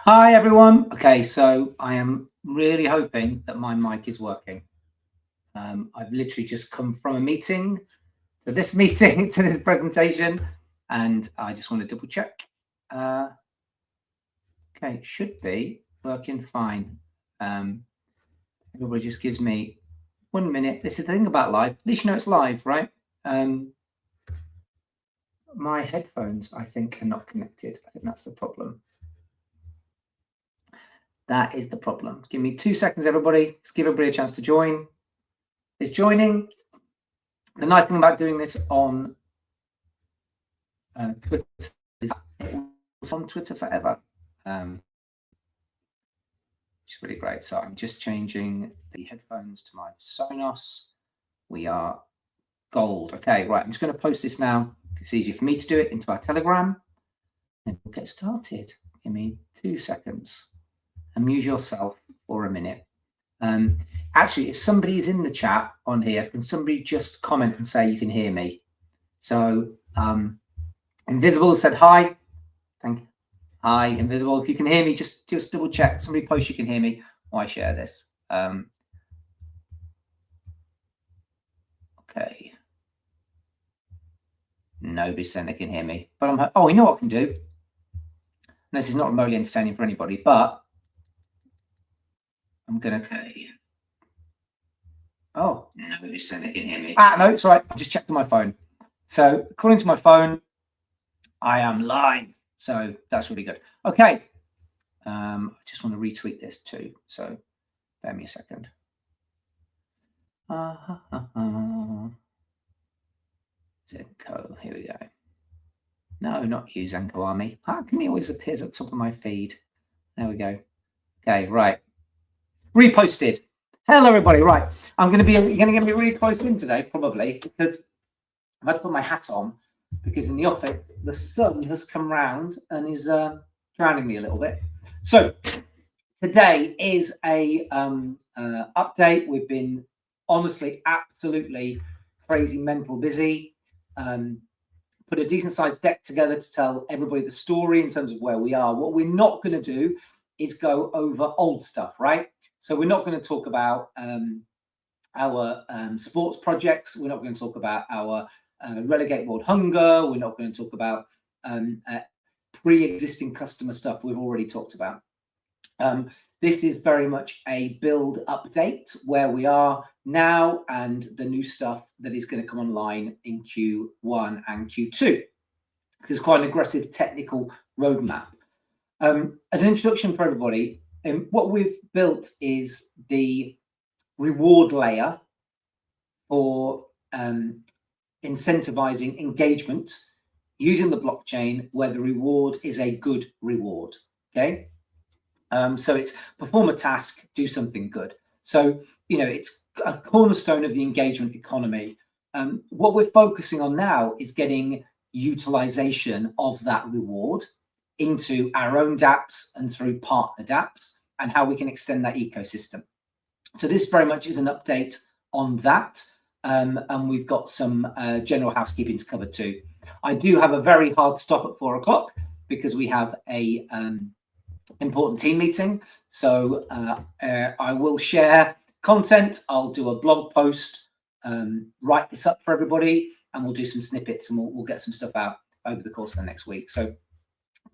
Hi everyone. Okay, so I am really hoping that my mic is working. I've literally just come from a meeting to this meeting to this presentation, and I just want to double check. Okay, it should be working fine. Everybody just gives me 1 minute. This is the thing about live. At least you know it's live, right? My headphones, I think, are not connected. I think that's the problem. That is the problem. Give me 2 seconds, everybody. Let's give everybody a chance to join. Is joining. The nice thing about doing this on Twitter is it's on Twitter forever, which is really great. So I'm just changing the headphones to my Sonos. We are gold. Okay, right. I'm just going to post this now. It's easier for me to do it into our Telegram. And we'll get started. Give me 2 seconds. Amuse yourself for a minute. Actually, if somebody is in the chat on here, can somebody just comment and say you can hear me? So Invisible said hi. Thank you. Hi, Invisible. If you can hear me, just double check. Somebody post you can hear me while I share this. Okay. Nobody saying they can hear me. But you know what I can do? And this is not remotely entertaining for anybody, but I'm going to... Oh, nobody's saying they can hear me. No, it's all right. I just checked on my phone. So according to my phone, I am live. So that's really good. Okay. I just want to retweet this too. So bear me a second. Zenko, here we go. No, not you, Zenko Army. How come he always appears up top of my feed? There we go. Okay, right. Reposted. Hello, everybody. Right. You're going to get me really close in today, probably, because I've had to put my hat on because in the office, the sun has come round and is drowning me a little bit. So today is a update. We've been honestly absolutely crazy, mental busy. Put a decent sized deck together to tell everybody the story in terms of where we are. What we're not going to do is go over old stuff, right? So we're not going to talk about our sports projects. We're not going to talk about our relegate world hunger. We're not going to talk about pre-existing customer stuff we've already talked about. This is very much a build update where we are now and the new stuff that is going to come online in Q1 and Q2. This is quite an aggressive technical roadmap. As an introduction for everybody, what we've built is the reward layer for incentivizing engagement using the blockchain where the reward is a good reward. Okay. So it's perform a task, do something good. So, it's a cornerstone of the engagement economy. What we're focusing on now is getting utilization of that reward into our own dApps and through partner dApps and how we can extend that ecosystem. So this very much is an update on that. And we've got some general housekeeping to cover too. I do have a very hard stop at 4 o'clock because we have a important team meeting. So I will share content. I'll do a blog post, write this up for everybody, and we'll do some snippets and we'll get some stuff out over the course of the next week. So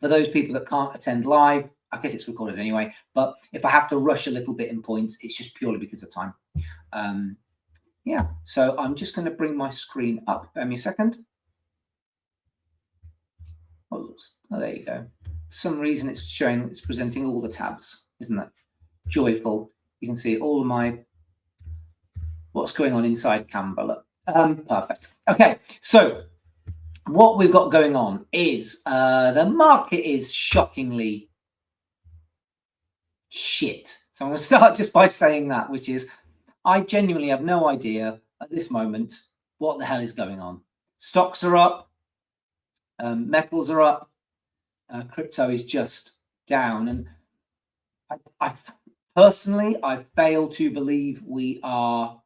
for those people that can't attend live, I guess it's recorded anyway, but if I have to rush a little bit in points, it's just purely because of time. Yeah, so I'm just going to bring my screen up. Bear me a second. Oh, there you go. For some reason it's presenting all the tabs. Isn't that joyful? You can see all of what's going on inside Canva. Perfect. Okay, so what we've got going on is the market is shockingly shit. So I'm going to start just by saying that, which is I genuinely have no idea at this moment what the hell is going on. Stocks are up, metals are up, crypto is just down. And I personally fail to believe we are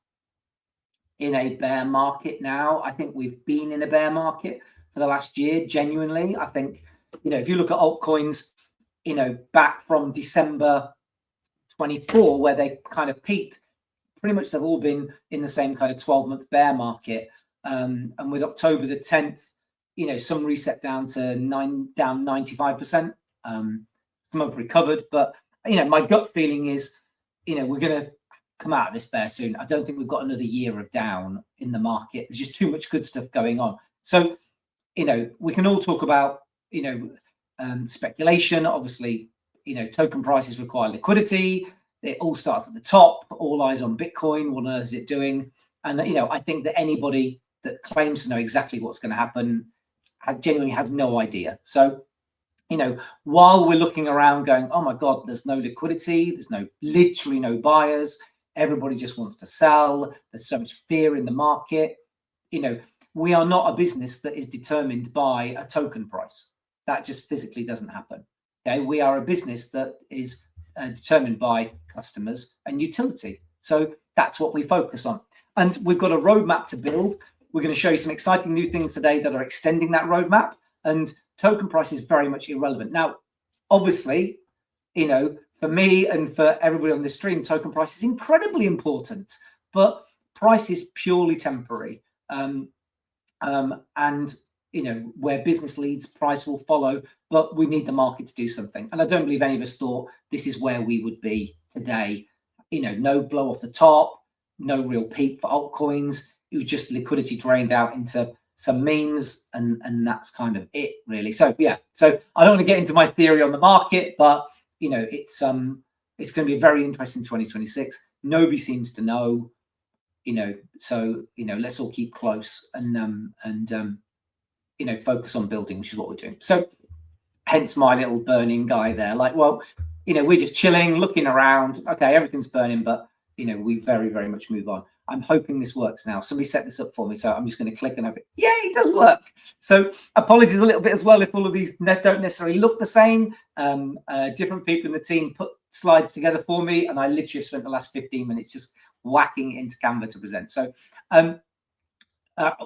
in a bear market now. I think we've been in a bear market for the last year, genuinely. I think, if you look at altcoins, you know, back from December 24, where they kind of peaked. Pretty much they've all been in the same kind of 12-month bear market. And with October the 10th, you know, some reset down to down 95%. Some have recovered, but you know, my gut feeling is, you know, we're going to come out of this bear soon. I don't think we've got another year of down in the market. There's just too much good stuff going on. So, you know, we can all talk about, you know, speculation. Obviously, you know, token prices require liquidity. It all starts at the top. All eyes on Bitcoin. What on earth is it doing? And you know, I think that anybody that claims to know exactly what's going to happen genuinely has no idea. So, you know, while we're looking around going, oh my God, there's no liquidity, there's literally no buyers, everybody just wants to sell, there's so much fear in the market, you know, we are not a business that is determined by a token price. That just physically doesn't happen. Okay, we are a business that is determined by customers and utility. So that's what we focus on. And we've got a roadmap to build. We're going to show you some exciting new things today that are extending that roadmap. And token price is very much irrelevant. Now, obviously, you know, for me and for everybody on this stream, token price is incredibly important, but price is purely temporary. And, you know, where business leads, price will follow, but we need the market to do something. And I don't believe any of us thought this is where we would be today. You know, no blow off the top, no real peak for altcoins. It was just liquidity drained out into some memes, and that's kind of it, really. So yeah, so I don't want to get into my theory on the market, but you know, it's going to be a very interesting 2026. Nobody seems to know, you know, so you know, let's all keep close and you know, focus on building, which is what we're doing. So hence my little burning guy there, like, well, you know, we're just chilling, looking around. Okay, everything's burning, but you know, we very, very much move on. I'm hoping this works now. Somebody set this up for me, so I'm just going to click and have it. Yeah, it does work. So apologies a little bit as well if all of these don't necessarily look the same. Different people in the team put slides together for me, and I literally spent the last 15 minutes just whacking it into Canva to present. So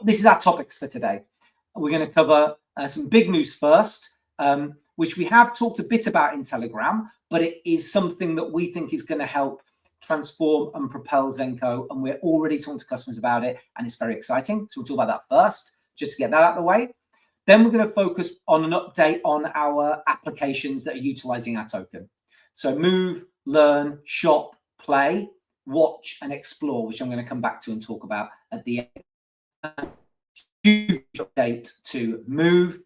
this is our topics for today. We're going to cover some big news first, which we have talked a bit about in Telegram, but it is something that we think is going to help transform and propel Zenko, and we're already talking to customers about it, and it's very exciting. So we'll talk about that first, just to get that out of the way. Then we're going to focus on an update on our applications that are utilizing our token. So move, learn, shop, play, watch, and explore, which I'm going to come back to and talk about at the end. Huge update to move,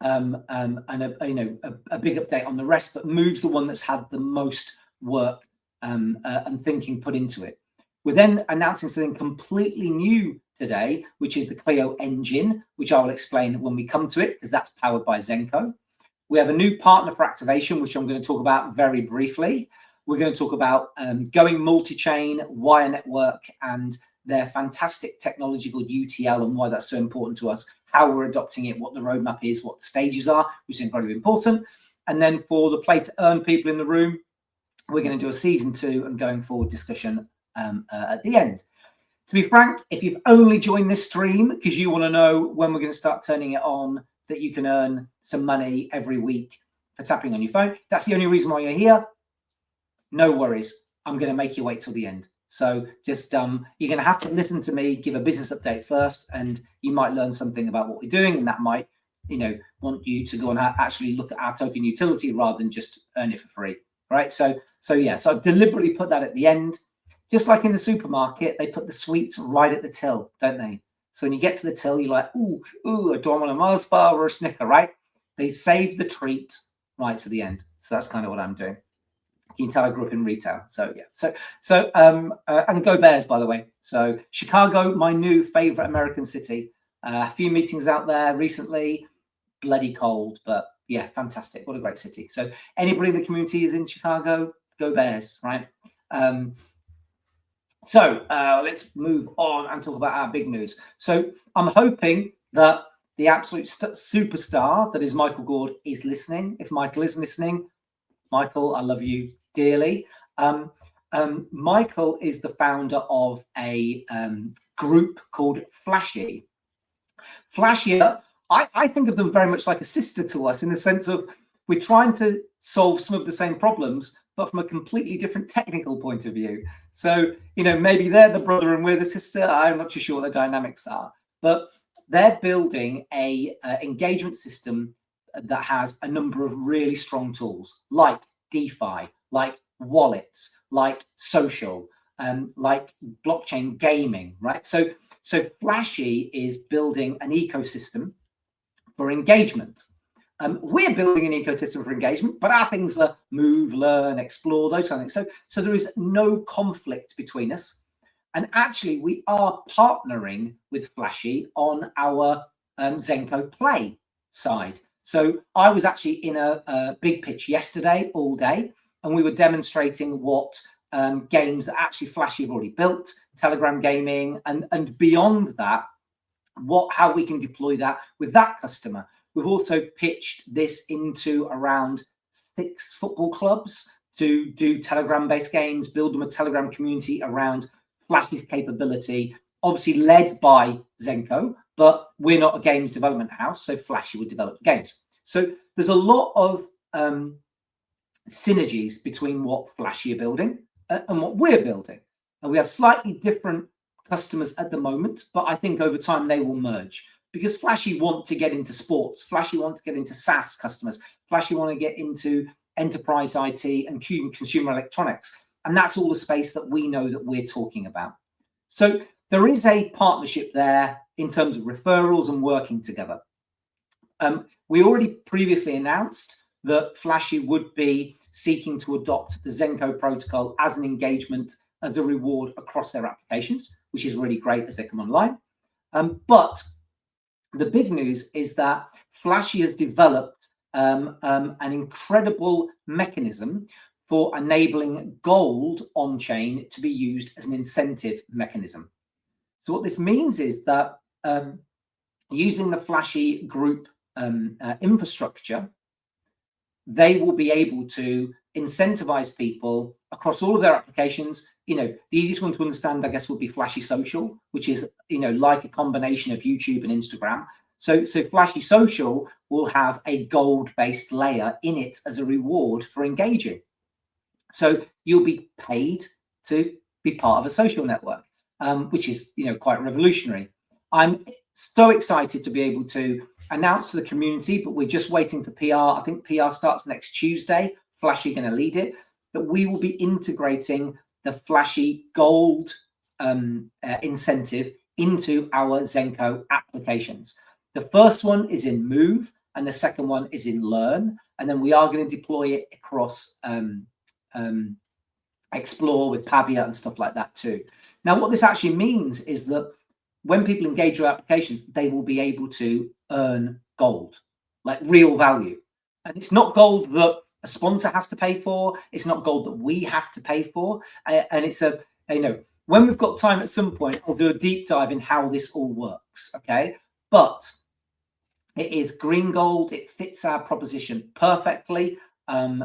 and a big update on the rest, but move's the one that's had the most work and thinking put into it. We're then announcing something completely new today, which is the Clio engine, which I will explain when we come to it, because that's powered by Zenko. We have a new partner for activation, which I'm going to talk about very briefly. We're going to talk about going multi-chain, Wire Network, and their fantastic technology called UTL, and why that's so important to us, how we're adopting it, what the roadmap is, what the stages are, which is incredibly important. And then for the play to earn people in the room, we're going to do a season 2 and going forward discussion at the end. To be frank, if you've only joined this stream because you want to know when we're going to start turning it on, that you can earn some money every week for tapping on your phone, that's the only reason why you're here. No worries. I'm going to make you wait till the end. So just you're going to have to listen to me give a business update first, and you might learn something about what we're doing, and that might, you know, want you to go and actually look at our token utility rather than just earn it for free. Right. So yeah, so I've deliberately put that at the end. Just like in the supermarket, they put the sweets right at the till, don't they? So when you get to the till, you're like, ooh, do I want a Mars bar or a Snicker, right? They save the treat right to the end. So that's kind of what I'm doing. You can tell I grew up in retail. So yeah. And go Bears, by the way. So Chicago, my new favorite American city. A few meetings out there recently. Bloody cold, but yeah, fantastic. What a great city. So anybody in the community is in Chicago, go Bears, right? So let's move on and talk about our big news. So I'm hoping that the absolute superstar that is Michael Gord is listening. If Michael is listening, Michael, I love you dearly. Michael is the founder of a group called Flashy. Flashy, I think of them very much like a sister to us, in the sense of we're trying to solve some of the same problems, but from a completely different technical point of view. So, maybe they're the brother and we're the sister. I'm not too sure what the dynamics are, but they're building a engagement system that has a number of really strong tools like DeFi, like wallets, like social, like blockchain gaming, right? So Flashy is building an ecosystem for engagement. We're building an ecosystem for engagement, but our things are move, learn, explore, those kind of things. So there is no conflict between us. And actually, we are partnering with Flashy on our Zenko Play side. So I was actually in a big pitch yesterday all day, and we were demonstrating what games that actually Flashy have already built, Telegram gaming, and beyond that, how we can deploy that with that customer. We've also pitched this into around 6 football clubs to do Telegram-based games, build them a Telegram community around Flashy's capability, obviously led by Zenko, but we're not a games development house, so Flashy would develop the games. So there's a lot of synergies between what Flashy are building and what we're building. And we have slightly different customers at the moment, but I think over time they will merge, because Flashy want to get into sports, Flashy want to get into SaaS customers, Flashy want to get into enterprise IT and consumer electronics. And that's all the space that we know that we're talking about. So there is a partnership there in terms of referrals and working together. We already previously announced that Flashy would be seeking to adopt the Zenko protocol as an engagement, as a reward across their applications, which is really great as they come online. But the big news is that Flashy has developed an incredible mechanism for enabling gold on-chain to be used as an incentive mechanism. So what this means is that using the Flashy group infrastructure, they will be able to incentivize people across all of their applications. The easiest one to understand, I guess, would be Flashy Social, which is, like a combination of YouTube and Instagram. So Flashy Social will have a gold-based layer in it as a reward for engaging. So you'll be paid to be part of a social network, which is, quite revolutionary. I'm so excited to be able to announce to the community, but we're just waiting for PR. I think PR starts next Tuesday. Flashy going to lead it, that we will be integrating the Flashy Gold incentive into our Zenko applications. The first one is in Move, and the second one is in Learn, and then we are going to deploy it across Explore with Pavia and stuff like that too. Now, what this actually means is that when people engage your applications, they will be able to earn gold, like real value. And it's not gold that a sponsor has to pay for. It's not gold that we have to pay for. And it's when we've got time at some point, I'll do a deep dive in how this all works. Okay. But it is green gold. It fits our proposition perfectly. And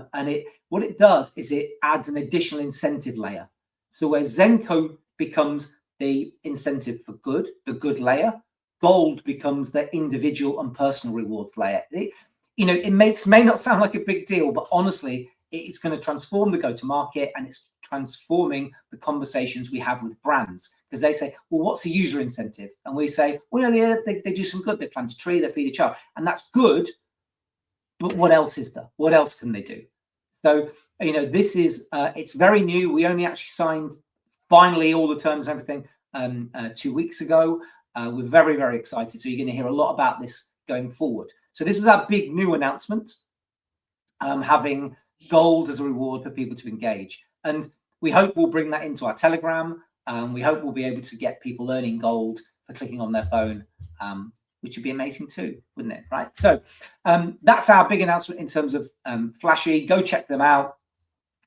what it does is it adds an additional incentive layer. So where Zenko becomes the incentive for good, the good layer, gold becomes the individual and personal rewards layer. It may not sound like a big deal, but honestly, it's going to transform the go-to-market, and it's transforming the conversations we have with brands, because they say, well, what's the user incentive? And we say, well, they do some good. They plant a tree, they feed a child, and that's good. But what else is there? What else can they do? So, this is, it's very new. We only actually signed finally all the terms and everything 2 weeks ago. We're very, very excited. So you're going to hear a lot about this going forward. So this was our big new announcement, having gold as a reward for people to engage. And we hope we'll bring that into our Telegram. We hope we'll be able to get people earning gold for clicking on their phone, which would be amazing too, wouldn't it? Right. So that's our big announcement in terms of Flashy. Go check them out.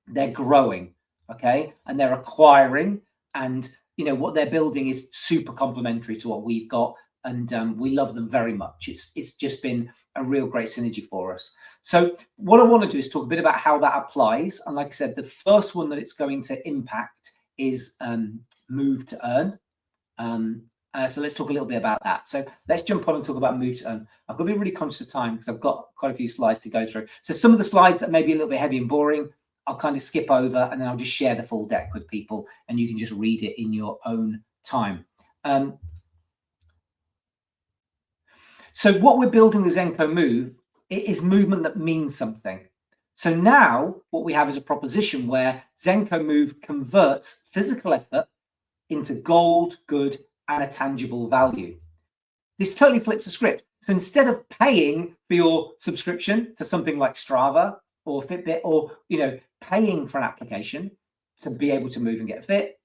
They're growing, okay? And they're acquiring, and what they're building is super complementary to what we've got. And we love them very much. It's just been a real great synergy for us. So what I want to do is talk a bit about how that applies. And like I said, the first one that it's going to impact is Move to Earn. So let's talk a little bit about that. So let's jump on and talk about move to earn. I've got to be really conscious of time because I've got quite a few slides to go through. So some of the slides that may be a little bit heavy and boring, I'll kind of skip over, and then I'll just share the full deck with people, and you can just read it in your own time. So what we're building with Zenko Move, it is movement that means something. So now what we have is a proposition where Zenko Move converts physical effort into gold, good, and a tangible value. This totally flips the script. So instead of paying for your subscription to something like Strava or Fitbit, or paying for an application to be able to move and get fit,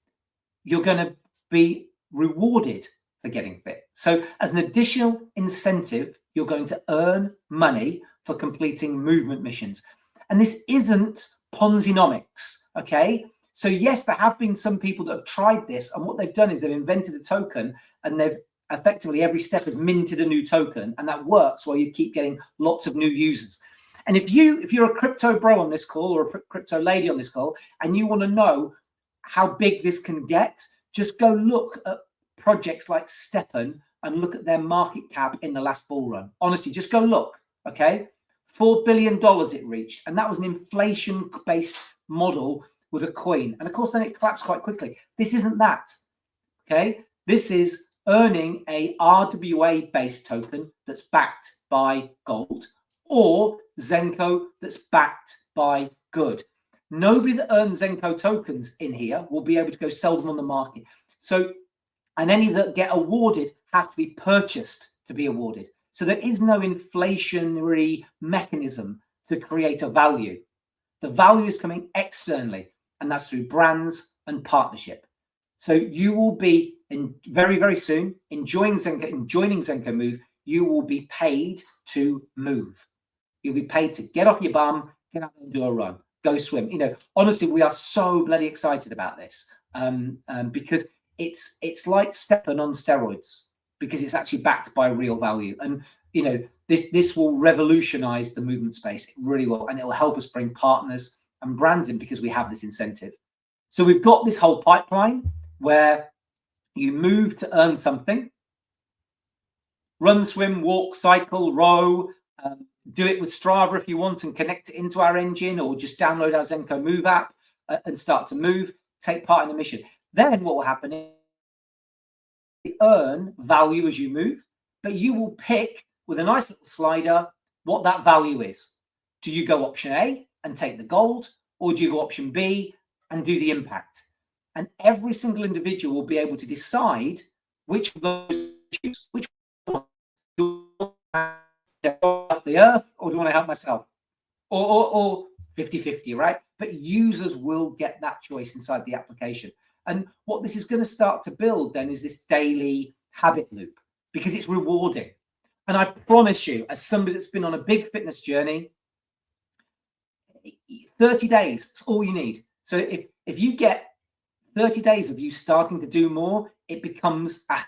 you're going to be rewarded for getting fit. So as an additional incentive, you're going to earn money for completing movement missions. And this isn't Ponzi-nomics, okay? So yes, there have been some people that have tried this, and what they've done is they've invented a token, and they've effectively every step has minted a new token, and that works while you keep getting lots of new users. And if you're a crypto bro on this call, or a crypto lady on this call, and you want to know how big this can get, just go look at projects like Steppen and look at their market cap in the last bull run. Honestly, just go look, okay? $4 billion it reached, and that was an inflation-based model with a coin. And of course, then it collapsed quite quickly. This isn't that, okay? This is earning a RWA-based token that's backed by gold, or Zenko that's backed by good. Nobody that earns Zenko tokens in here will be able to go sell them on the market. So, and any that get awarded have to be purchased to be awarded. So there is no inflationary mechanism to create a value. The value is coming externally, and that's through brands and partnership. So you will be very, very soon joining Zenko Move. You will be paid to move. You'll be paid to get off your bum, get out and do a run, go swim. Honestly, we are so bloody excited about this because it's like Steppen on steroids, because it's actually backed by real value. And this will revolutionize the movement space. It really will, and it will help us bring partners and brands in because we have this incentive. So we've got this whole pipeline where you move to earn something. Run, swim, walk, cycle, row. Do it with Strava if you want, and connect it into our engine, or just download our Zenko Move app and start to move, take part in the mission. Then what will happen is you earn value as you move, but you will pick with a nice little slider what that value is. Do you go option A and take the gold, or do you go option B and do the impact? And every single individual will be able to decide which of those choose. Which one do you want to help the earth, or do you want to help myself? Or 50-50, right? But users will get that choice inside the application. And what this is going to start to build then is this daily habit loop, because it's rewarding. And I promise you, as somebody that's been on a big fitness journey, 30 days is all you need. So if you get 30 days of you starting to do more, it becomes a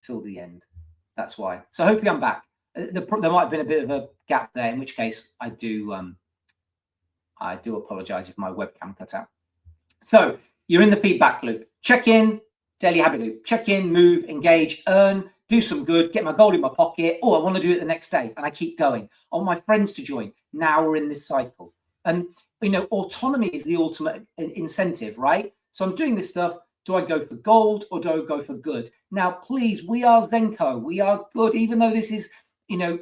till the end. That's why. So hopefully I'm back. There might have been a bit of a gap there, in which case I do apologize if my webcam cut out. So you're in the feedback loop. Check in, daily habit loop. Check in, move, engage, earn, do some good, get my gold in my pocket. Oh, I want to do it the next day, and I keep going. I want my friends to join. Now we're in this cycle. And autonomy is the ultimate incentive, right? So I'm doing this stuff. Do I go for gold or do I go for good? Now, please, we are Zenko. We are good. Even though this is,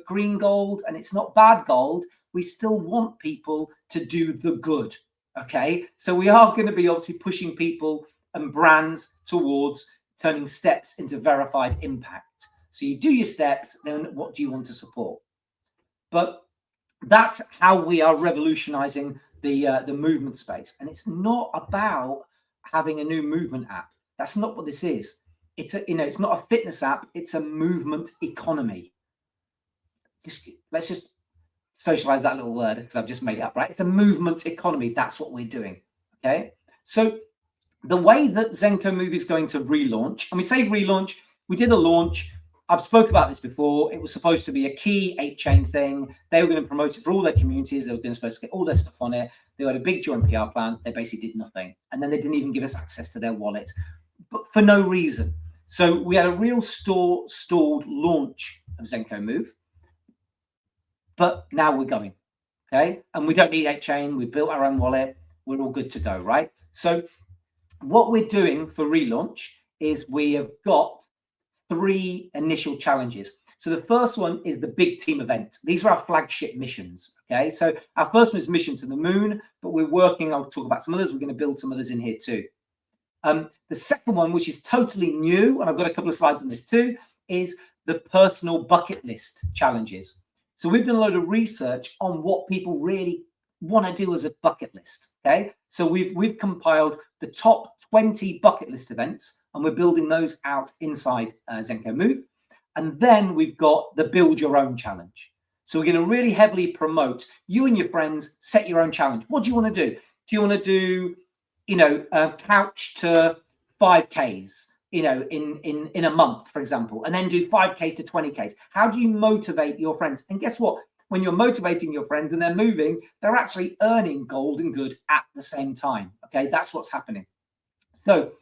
green gold and it's not bad gold, we still want people to do the good. Okay. So we are going to be obviously pushing people and brands towards turning steps into verified impact. So you do your steps, then what do you want to support? But that's how we are revolutionizing the movement space. And it's not about having a new movement app. That's not what this is. It's not a fitness app. It's a movement economy. Let's just socialize that little word because I've just made it up, right? It's a movement economy. That's what we're doing. Okay. So the way that Zenko Move is going to relaunch, and we say relaunch, we did a launch. I've spoke about this before. It was supposed to be a key 8-chain thing. They were going to promote it for all their communities. They were supposed to get all their stuff on it. They had a big joint PR plan. They basically did nothing. And then they didn't even give us access to their wallet, but for no reason. So we had a real stalled launch of Zenko Move. But now we're going, okay? And we don't need 8-chain. We built our own wallet. We're all good to go, right? So what we're doing for relaunch is we have got 3 initial challenges. So the first one is the big team event. These are our flagship missions, okay? So our first one is mission to the moon, but we're working, I'll talk about some others. We're going to build some others in here too. The second one, which is totally new, and I've got a couple of slides on this too, is the personal bucket list challenges. So we've done a load of research on what people really want to do as a bucket list, okay? So we've compiled the top 20 bucket list events, and we're building those out inside Zenko Move. And then we've got the build your own challenge. So we're going to really heavily promote you and your friends set your own challenge. What do you want to do? Do you want to do, couch to 5Ks, in a month, for example, and then do 5Ks to 20Ks? How do you motivate your friends? And guess what? When you're motivating your friends and they're moving, they're actually earning gold and good at the same time. Okay, that's what's happening. So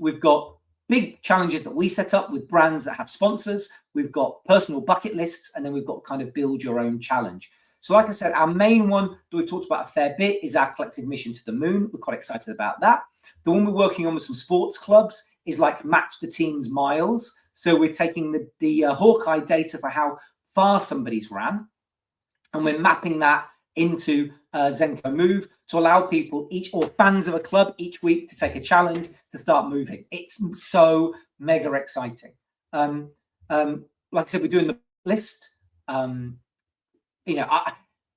we've got big challenges that we set up with brands that have sponsors. We've got personal bucket lists, and then we've got kind of build your own challenge. So like I said, our main one that we've talked about a fair bit is our collective mission to the moon. We're quite excited about that. The one we're working on with some sports clubs is like match the team's miles. So we're taking the Hawkeye data for how far somebody's ran, and we're mapping that into Zenko Move to allow people or fans of a club each week to take a challenge to start moving. It's so mega exciting. Like I said, we're doing the list.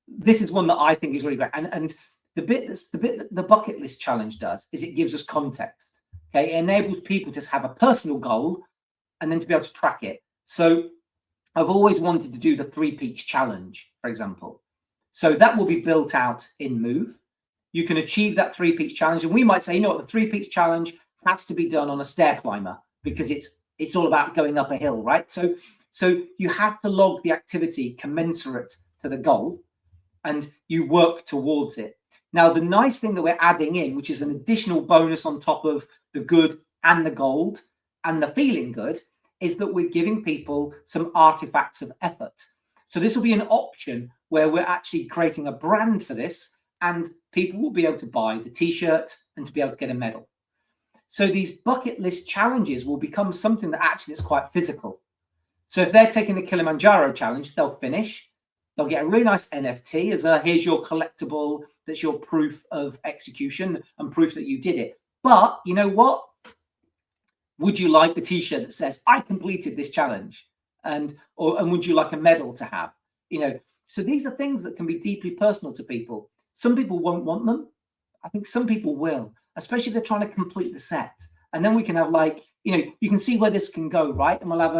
This is one that I think is really great. And the bit that the bucket list challenge does is it gives us context. Okay, it enables people to have a personal goal and then to be able to track it. So I've always wanted to do the 3 peaks challenge, for example. So that will be built out in Move. You can achieve that 3 peaks challenge, and we might say, the 3 peaks challenge has to be done on a stair climber because it's all about going up a hill, right? So you have to log the activity commensurate to the goal, and you work towards it. Now, the nice thing that we're adding in, which is an additional bonus on top of the good and the gold and the feeling good, is that we're giving people some artifacts of effort. So this will be an option where we're actually creating a brand for this, and people will be able to buy the t-shirt and to be able to get a medal. So these bucket list challenges will become something that actually is quite physical. So if they're taking the Kilimanjaro challenge, they'll finish. They'll get a really nice NFT as here's your collectible, that's your proof of execution and proof that you did it. But you know what? Would you like the t-shirt that says, I completed this challenge? And would you like a medal to have? So these are things that can be deeply personal to people. Some people won't want them. I think some people will, especially if they're trying to complete the set. And then we can have you can see where this can go, right? And we'll have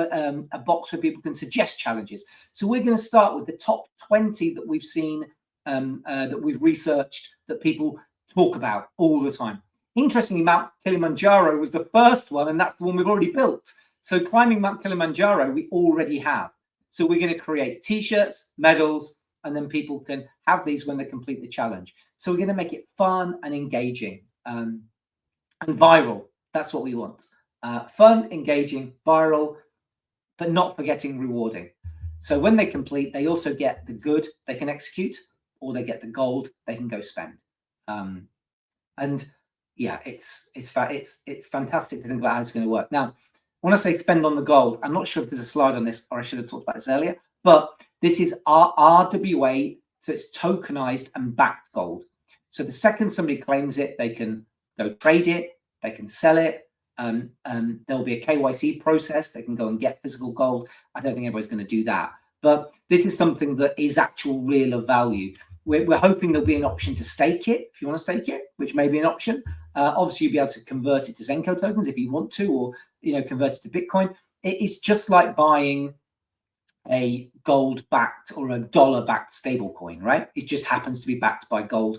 a box where people can suggest challenges. So we're going to start with the top 20 that we've seen, that we've researched, that people talk about all the time. Interestingly, Mount Kilimanjaro was the first one, and that's the one we've already built. So climbing Mount Kilimanjaro, we already have. So we're going to create t-shirts, medals, and then people can have these when they complete the challenge. So we're going to make it fun and engaging and viral. That's what we want. Fun, engaging, viral, but not forgetting rewarding. So when they complete, they also get the good they can execute, or they get the gold they can go spend. And yeah, it's fantastic to think about how it's going to work. Now, when I say spend on the gold, I'm not sure if there's a slide on this, or I should have talked about this earlier, but this is RWA, so it's tokenized and backed gold. So the second somebody claims it, they can go trade it, they can sell it. There'll be a KYC process. They can go and get physical gold. I don't think everybody's going to do that. But this is something that is actual real of value. We're hoping there'll be an option to stake it, if you want to stake it, which may be an option. Obviously, you'll be able to convert it to Zenko tokens if you want to, or convert it to Bitcoin. It's just like buying a gold-backed or a dollar-backed stable coin, right? It just happens to be backed by gold,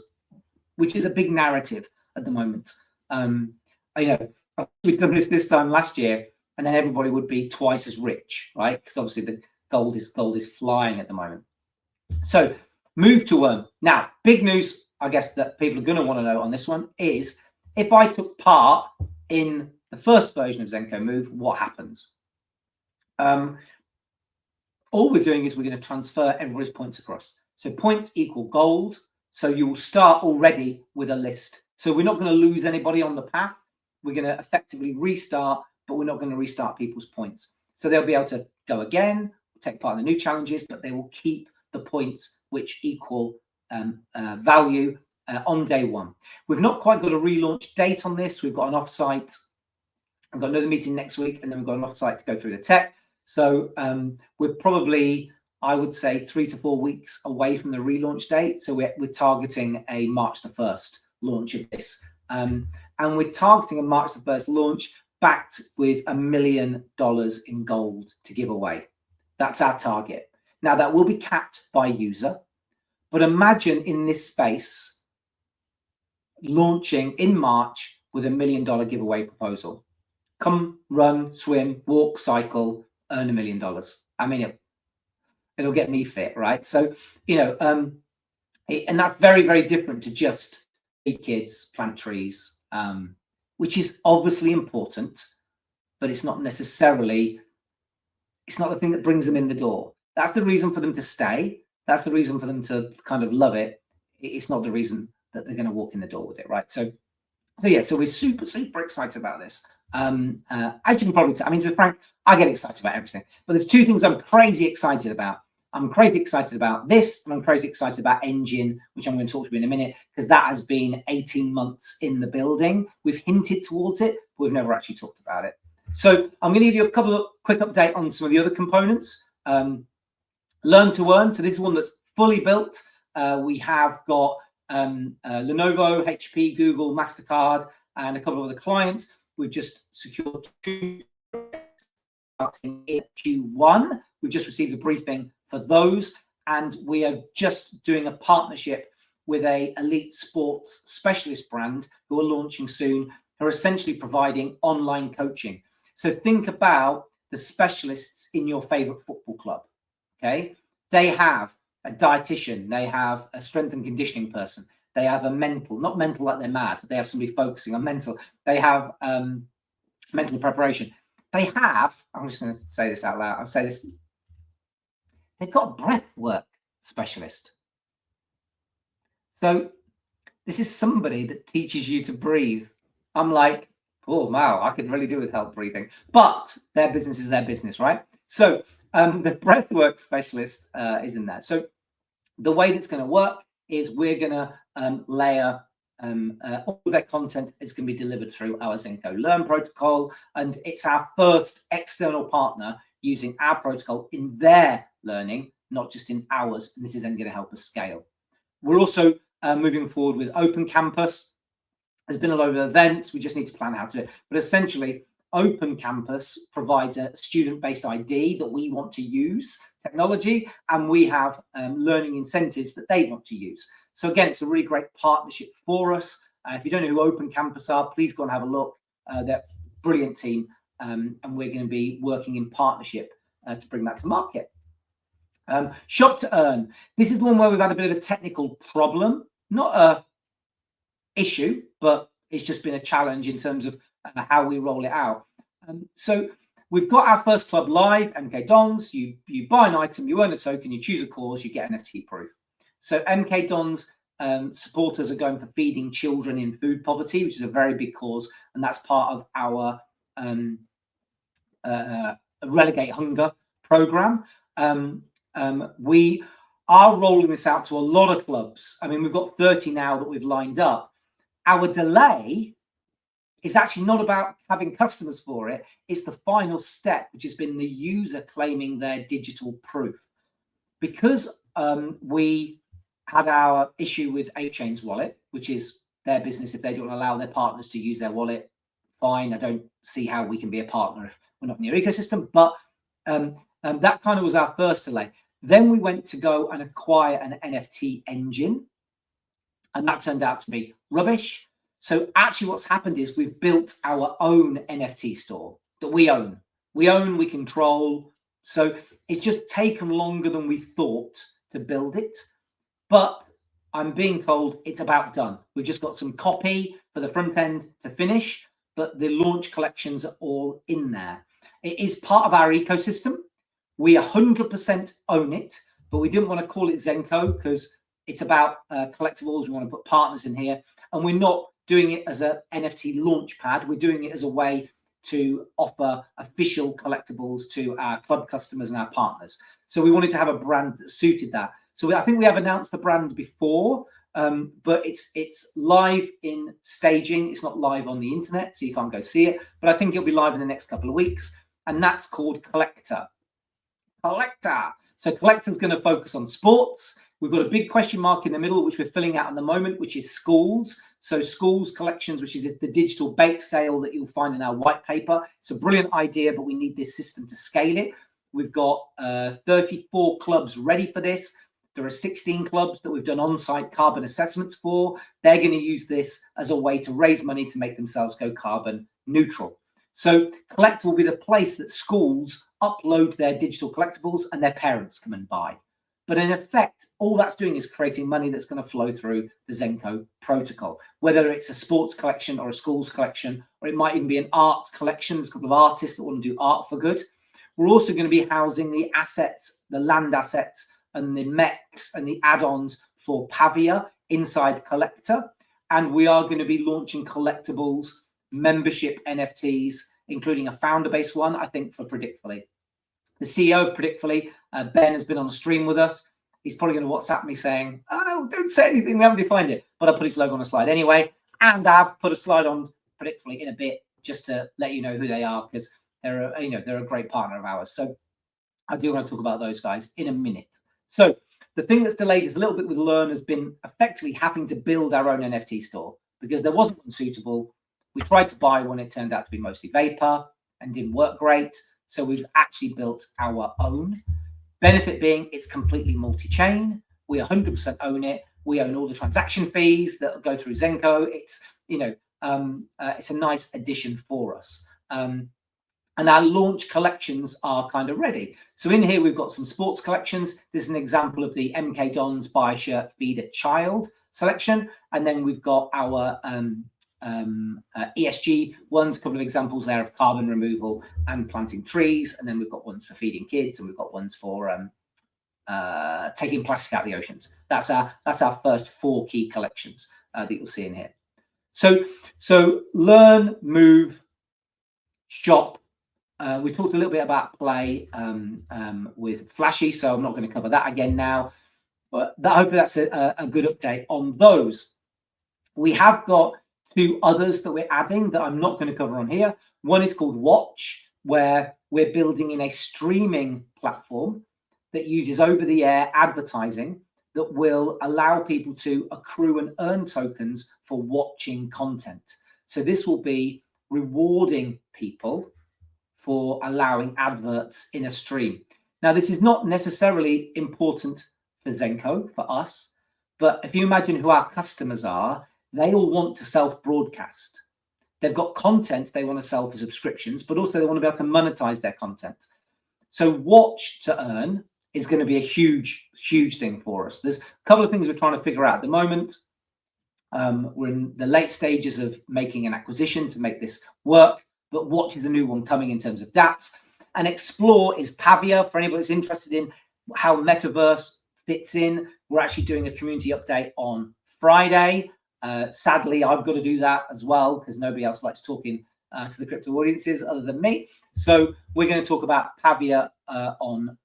which is a big narrative at the moment. We've done this time last year, and then everybody would be twice as rich, right? Because obviously the gold is flying at the moment. So move to earn. Now, big news, I guess, that people are going to want to know on this one is, if I took part in the first version of Zenko Move, what happens? All we're doing is we're going to transfer everybody's points across. So points equal gold. So you will start already with a list. So we're not going to lose anybody on the path. We're going to effectively restart, but we're not going to restart people's points. So they'll be able to go again, take part in the new challenges, but they will keep the points which equal value on day one. We've not quite got a relaunch date on this. We've got an offsite. We've got another meeting next week, and then we've got an offsite to go through the tech. So we're probably, I would say, 3 to 4 weeks away from the relaunch date. So we're targeting a March the 1st launch of this. And we're targeting a March the 1st launch backed with $1 million in gold to give away. That's our target. Now, that will be capped by user. But imagine in this space launching in March with $1 million giveaway proposal. Come, run, swim, walk, cycle, earn $1 million. I mean, it'll get me fit, right? So, and that's very, very different to just feed kids, plant trees, which is obviously important, but it's not necessarily, it's not the thing that brings them in the door. That's the reason for them to stay. That's the reason for them to kind of love it. It's not the reason that they're going to walk in the door with it, right? So we're super, super excited about this. As you can probably tell, I mean, to be frank, I get excited about everything, but there's two things I'm crazy excited about. I'm crazy excited about this, and I'm crazy excited about Engine, which I'm going to talk to you in a minute, because that has been 18 months in the building. We've hinted towards it, but we've never actually talked about it. So I'm going to give you a couple of quick update on some of the other components. Learn to earn. So this is one that's fully built. We have got Lenovo, HP, Google, MasterCard, and a couple of other clients. We've just secured 2 in Q1. We've just received a briefing for those, and we are just doing a partnership with a elite sports specialist brand who are launching soon, who are essentially providing online coaching. So think about the specialists in your favorite football club. Okay, they have a dietitian, they have a strength and conditioning person, they have a mental, not mental like they're mad, they have somebody focusing on mental, they have mental preparation, they have, I'm just going to say this out loud, I'll say this, they've got a breath work specialist. So this is somebody that teaches you to breathe. I'm like, oh wow, I can really do with help breathing, but their business is their business, right? So the breathwork specialist is in there. So the way that's going to work is we're going to layer all of their content is going to be delivered through our Zenko Learn protocol, and it's our first external partner using our protocol in their learning, not just in ours. And this is then going to help us scale. We're also moving forward with Open Campus. There's been a lot of events. We just need to plan how to do it. But essentially, Open Campus provides a student-based ID that we want to use, technology, and we have learning incentives that they want to use. So again, it's a really great partnership for us. If you don't know who Open Campus are, please go and have a look. They're a brilliant team, and we're going to be working in partnership to bring that to market. Shop to earn. This is one where we've had a bit of a technical problem, not a issue, but it's just been a challenge in terms of how we roll it out. So we've got our first club live, MK Dons. You buy an item, you earn a token, you choose a cause, you get NFT proof. So MK Dons supporters are going for feeding children in food poverty, which is a very big cause, and that's part of our Relegate Hunger program. We are rolling this out to a lot of clubs. I mean, we've got 30 now that we've lined up. Our delay is actually not about having customers for it. It's the final step, which has been the user claiming their digital proof. Because we had our issue with 8chain's wallet, which is their business. If they don't allow their partners to use their wallet, fine. I don't see how we can be a partner if we're not in your ecosystem. But that kind of was our first delay. Then we went to go and acquire an NFT engine, and that turned out to be rubbish. So actually what's happened is we've built our own NFT store that we own. We control. So it's just taken longer than we thought to build it. But I'm being told it's about done. We've just got some copy for the front end to finish, but the launch collections are all in there. It is part of our ecosystem. We 100% own it, but we didn't want to call it Zenko because it's about collectibles. We want to put partners in here, and we're not doing it as a NFT launch pad. We're doing it as a way to offer official collectibles to our club customers and our partners. So we wanted to have a brand that suited that. So I think we have announced the brand before, but it's live in staging. It's not live on the internet, so you can't go see it. But I think it'll be live in the next couple of weeks, and that's called Collector. So Collector's going to focus on sports. We've got a big question mark in the middle, which we're filling out at the moment, which is schools. So schools collections, which is the digital bake sale that you'll find in our white paper. It's a brilliant idea, but we need this system to scale it. We've got 34 clubs ready for this. There are 16 clubs that we've done on-site carbon assessments for. They're going to use this as a way to raise money to make themselves go carbon neutral. So Collect will be the place that schools upload their digital collectibles and their parents come and buy. But in effect, all that's doing is creating money that's going to flow through the Zenko protocol, whether it's a sports collection or a schools collection, or it might even be an art collection. There's a couple of artists that want to do art for good. We're also going to be housing the assets, the land assets, and the mechs and the add-ons for Pavia inside Collector. And we are going to be launching collectibles, membership NFTs, including a founder-based one, I think, for Predictfully. The CEO of Predictfully, Ben, has been on the stream with us. He's probably going to WhatsApp me saying, oh, don't say anything, we haven't defined it. But I'll put his logo on a slide anyway. And I've put a slide on Predictfully in a bit just to let you know who they are, because they're a great partner of ours. So I do want to talk about those guys in a minute. So the thing that's delayed is a little bit with Learn has been effectively having to build our own NFT store because there wasn't one suitable. We tried to buy one. It turned out to be mostly vapor and didn't work great. So we've actually built our own. Benefit being it's completely multi-chain. We 100% own it. We own all the transaction fees that go through Zenko. It's, it's a nice addition for us. And our launch collections are kind of ready. So in here, we've got some sports collections. This is an example of the MK Dons Buy a Shirt, Feed a Child selection. And then we've got our ESG ones, a couple of examples there of carbon removal and planting trees. And then we've got ones for feeding kids, and we've got ones for taking plastic out of the oceans. That's our first 4 key collections that you'll see in here. So learn, move, shop. We talked a little bit about play with Flashy, so I'm not going to cover that again now. But hopefully that's a good update on those. We have got 2 others that we're adding that I'm not going to cover on here. One is called Watch, where we're building in a streaming platform that uses over-the-air advertising that will allow people to accrue and earn tokens for watching content. So this will be rewarding people for allowing adverts in a stream. Now, this is not necessarily important for Zenko, for us, but if you imagine who our customers are, they all want to self-broadcast. They've got content they want to sell for subscriptions, but also they want to be able to monetize their content. So watch to earn is going to be a huge, huge thing for us. There's a couple of things we're trying to figure out at the moment. We're in the late stages of making an acquisition to make this work, but Watch is a new one coming in terms of dApps. And Explore is Pavia. For anybody that's interested in how Metaverse fits in, we're actually doing a community update on Friday. Sadly, I've got to do that as well because nobody else likes talking to the crypto audiences other than me. So we're going to talk about Pavia on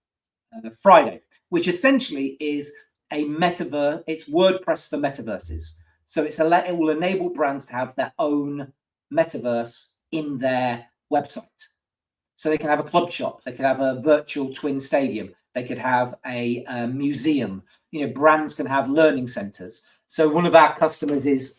Friday, which essentially is a metaverse. It's WordPress for metaverses. So it will enable brands to have their own metaverse in their website. So they can have a club shop, they could have a virtual twin stadium, they could have a museum. Brands can have learning centers. So one of our customers is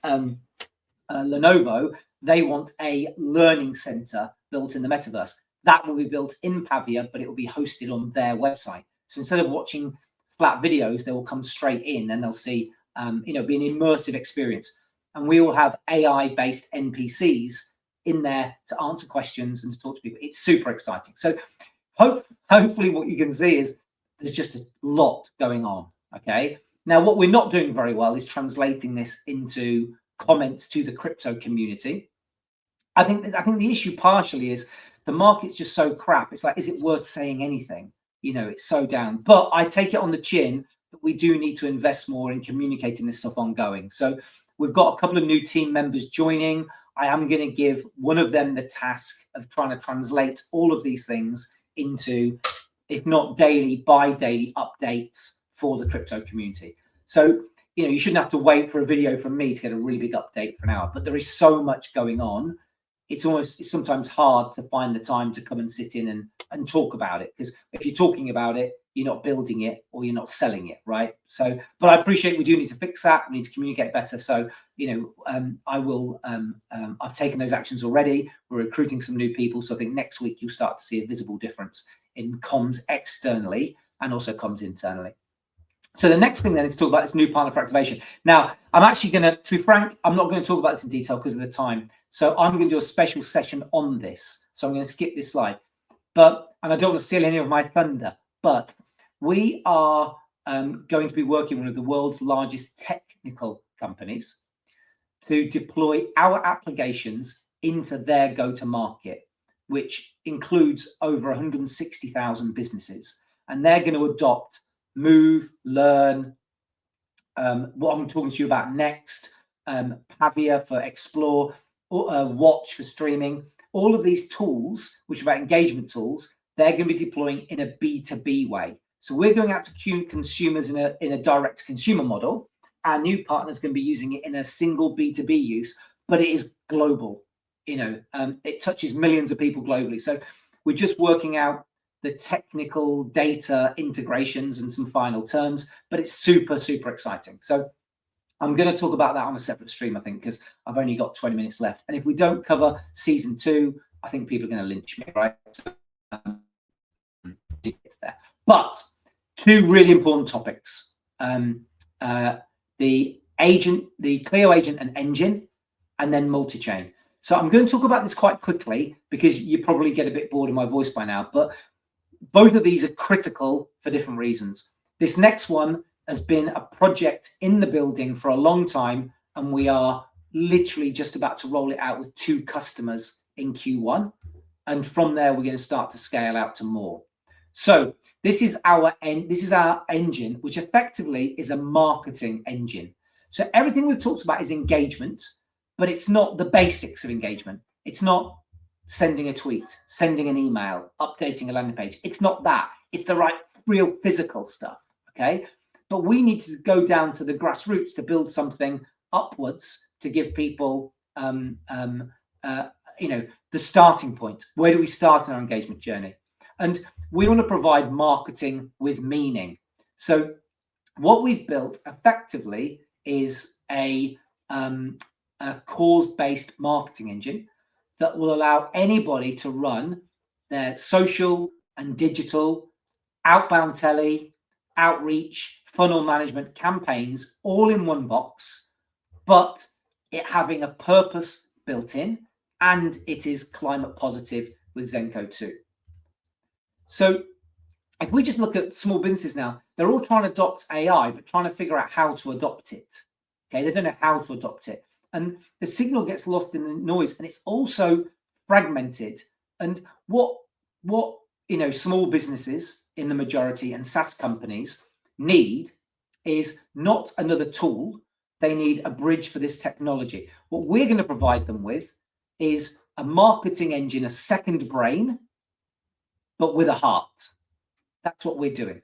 Lenovo. They want a learning center built in the metaverse. That will be built in Pavia, but it will be hosted on their website. So instead of watching flat videos, they will come straight in and they'll see, be an immersive experience. And we will have AI-based NPCs in there to answer questions and to talk to people. It's super exciting. So hopefully what you can see is there's just a lot going on. Okay. Now, what we're not doing very well is translating this into comments to the crypto community. I think the issue partially is the market's just so crap. It's like, is it worth saying anything? It's so down. But I take it on the chin that we do need to invest more in communicating this stuff ongoing. So we've got a couple of new team members joining. I am going to give one of them the task of trying to translate all of these things into, if not daily, bi-daily updates for the crypto community. So, you shouldn't have to wait for a video from me to get a really big update for an hour, but there is so much going on. It's sometimes hard to find the time to come and sit in and talk about it, because if you're talking about it, you're not building it or you're not selling it, right? So, but I appreciate we do need to fix that. We need to communicate better. So, I've taken those actions already. We're recruiting some new people. So I think next week you'll start to see a visible difference in comms externally and also comms internally. So the next thing then is to talk about this new partner for activation. Now, I'm actually to be frank, I'm not going to talk about this in detail because of the time. So I'm going to do a special session on this. So I'm going to skip this slide. And I don't want to steal any of my thunder, but we are going to be working with one of the world's largest technical companies to deploy our applications into their go-to-market, which includes over 160,000 businesses. And they're going to adopt Move, Learn, what I'm talking to you about next, Pavia for Explore, Watch for streaming. All of these tools, which are about engagement tools, they're going to be deploying in a B2B way. So we're going out to consumers in a direct-to-consumer model. Our new partner is going to be using it in a single B2B use, but it is global. It touches millions of people globally. So we're just working out the technical data integrations and some final terms, but it's super, super exciting. So I'm going to talk about that on a separate stream, I think, because I've only got 20 minutes left. And if we don't cover season 2, I think people are going to lynch me, right? So, there. But 2 really important topics. The Clio agent and engine, and then multi-chain. So I'm going to talk about this quite quickly because you probably get a bit bored of my voice by now, but both of these are critical for different reasons. This next one has been a project in the building for a long time, and we are literally just about to roll it out with 2 customers in Q1. And from there, we're going to start to scale out to more. So this is our engine, which effectively is a marketing engine. So everything we've talked about is engagement, but it's not the basics of engagement. It's not sending a tweet, sending an email, updating a landing page. It's not that. It's the right, real physical stuff, okay? But we need to go down to the grassroots to build something upwards to give people, the starting point. Where do we start in our engagement journey? And we want to provide marketing with meaning. So what we've built effectively is a cause-based marketing engine that will allow anybody to run their social and digital, outbound tele, outreach, funnel management campaigns all in one box, but it having a purpose built in, and it is climate positive with Zenko 2. So if we just look at small businesses now, they're all trying to adopt AI, but trying to figure out how to adopt it. Okay, they don't know how to adopt it. And the signal gets lost in the noise, and it's also fragmented. And what small businesses in the majority and SaaS companies need is not another tool, they need a bridge for this technology. What we're going to provide them with is a marketing engine, a second brain, but with a heart. That's what we're doing.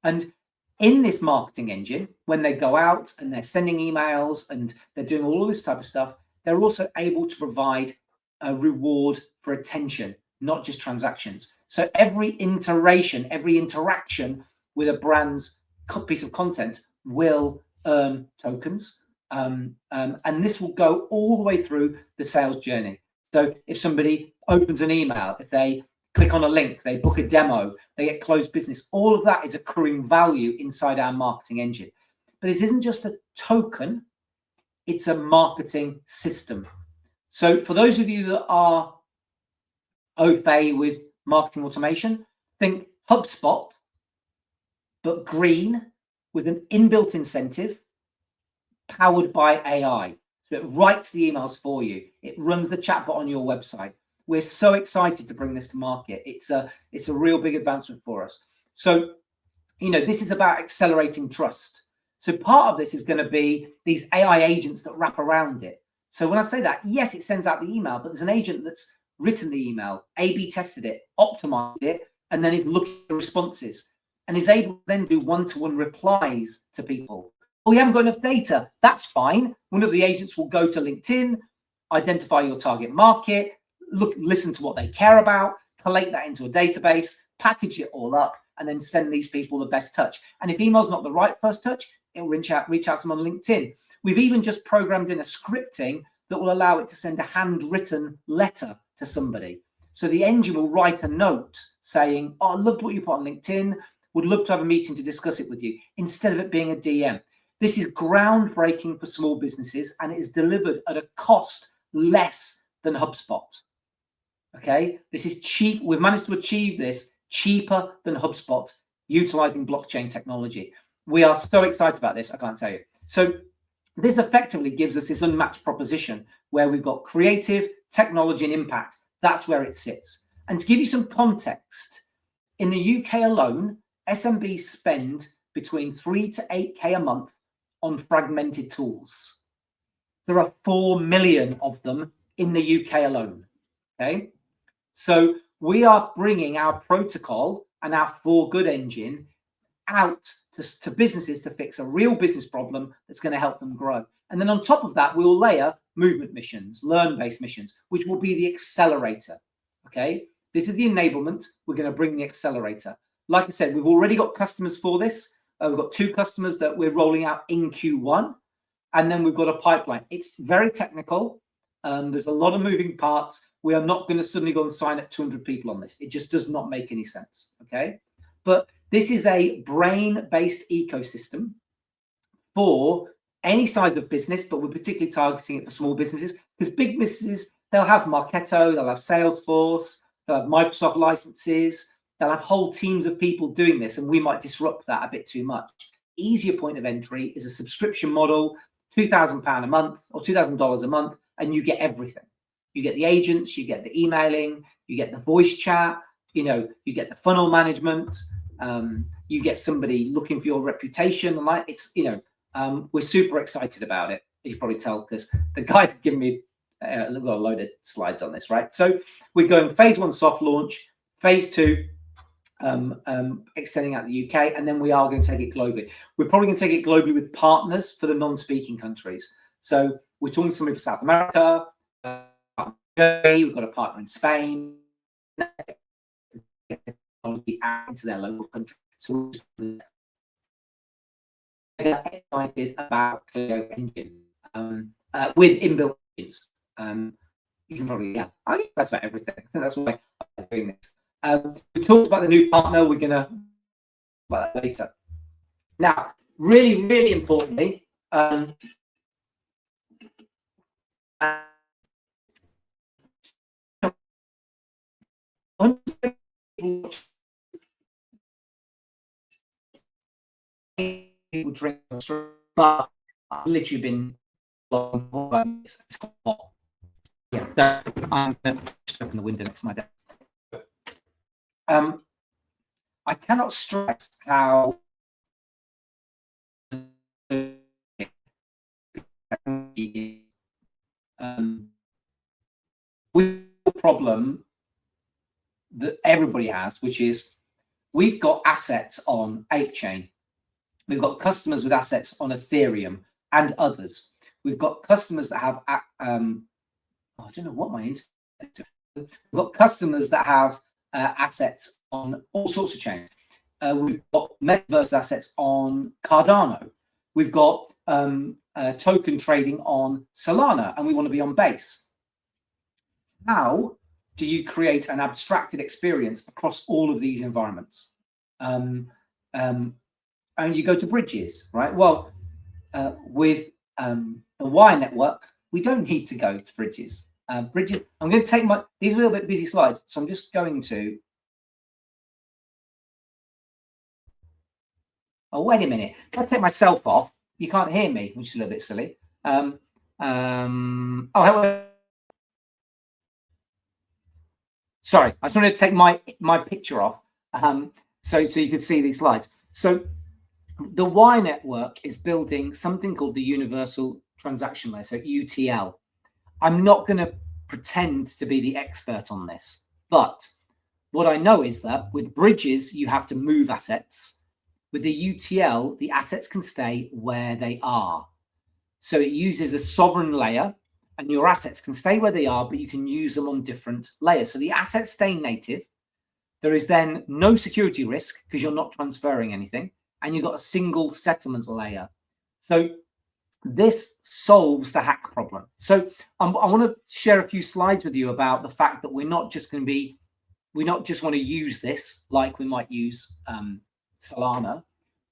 And in this marketing engine, when they go out and they're sending emails and they're doing all of this type of stuff, they're also able to provide a reward for attention, not just transactions. So every iteration, every interaction with a brand's piece of content will earn tokens. And this will go all the way through the sales journey. So if somebody opens an email, if they click on a link, they book a demo, they get closed business, all of that is accruing value inside our marketing engine. But this isn't just a token, it's a marketing system. So for those of you that are au fait with marketing automation, think HubSpot, but green with an inbuilt incentive powered by AI. So it writes the emails for you. It runs the chatbot on your website. We're so excited to bring this to market. It's a real big advancement for us. So, this is about accelerating trust. So part of this is going to be these AI agents that wrap around it. So when I say that, yes, it sends out the email, but there's an agent that's written the email, A/B tested it, optimized it, and then is looking at responses and is able to then do one-to-one replies to people. Oh, we haven't got enough data. That's fine. One of the agents will go to LinkedIn, identify your target market, listen to what they care about, collate that into a database, package it all up, and then send these people the best touch. And if email's not the right first touch, it'll reach out to them on LinkedIn. We've even just programmed in a scripting that will allow it to send a handwritten letter to somebody. So the engine will write a note saying, oh, I loved what you put on LinkedIn, would love to have a meeting to discuss it with you, instead of it being a DM. This is groundbreaking for small businesses, and it is delivered at a cost less than HubSpot. Okay, this is cheap. We've managed to achieve this cheaper than HubSpot utilizing blockchain technology. We are so excited about this, I can't tell you. So this effectively gives us this unmatched proposition where we've got creative, technology, and impact. That's where it sits. And to give you some context, in the UK alone, SMBs spend between 3 to 8K a month on fragmented tools. There are 4 million of them in the UK alone. Okay, so we are bringing our protocol and our for good engine out to businesses to fix a real business problem that's going to help them grow. And then on top of that, we'll layer movement missions, learn-based missions, which will be the accelerator. Okay, this is the enablement. We're going to bring the accelerator. Like I said, we've already got customers for this. We've got 2 customers that we're rolling out in Q1, and then we've got a pipeline. It's very technical. There's a lot of moving parts. We are not going to suddenly go and sign up 200 people on this. It just does not make any sense. Okay, but this is a brain-based ecosystem for any size of business, but we're particularly targeting it for small businesses, because big businesses, they'll have Marketo, they'll have Salesforce, they'll have Microsoft licenses, they'll have whole teams of people doing this, and we might disrupt that a bit too much. Easier point of entry is a subscription model, £2,000 a month or $2,000 a month, and you get everything. You get the agents, you get the emailing, you get the voice chat, you get the funnel management, you get somebody looking for your reputation. Like we're super excited about it, as you probably tell, because the guys have given me a load of slides on this, right? So we're going phase 1 soft launch, phase 2 extending out the UK, and then we are going to take it globally. We're probably going to take it globally with partners for the non-speaking countries. So we're talking to somebody for South America, we've got a partner in Spain, into their local country. So we're excited about Clio engine with inbuilt engines. You can probably, I think that's about everything. I think that's why I'm doing this. We talked about the new partner. We're going to about that later. Now, really, really importantly, people drink, but I've literally been long. Yeah, I'm going to open the window next to my desk. I cannot stress how years, with the problem that everybody has, which is we've got assets on ApeChain. We've got customers with assets on Ethereum and others. We've got customers that have, I don't know what my internet. We've got customers that have assets on all sorts of chains. We've got metaverse assets on Cardano. We've got token trading on Solana, and we want to be on Base. How do you create an abstracted experience across all of these environments? And you go to bridges, right? Well, with the Wire network, we don't need to go to bridges. Bridges. I'm going to take these are a little bit busy slides, so I'm just going to. Oh, wait a minute! If I take myself off, you can't hear me, which is a little bit silly. Oh, sorry, I just wanted to take my picture off, so you can see these slides. So the Wire network is building something called the Universal Transaction Layer, so UTL. I'm not going to pretend to be the expert on this, but what I know is that with bridges, you have to move assets. With the UTL, the assets can stay where they are. So it uses a sovereign layer, and your assets can stay where they are, but you can use them on different layers. So the assets stay native. There is then no security risk because you're not transferring anything, and you've got a single settlement layer. So this solves the hack problem. So I want to share a few slides with you about the fact that we're not just going to be, we not just want to use this like we might use Solana.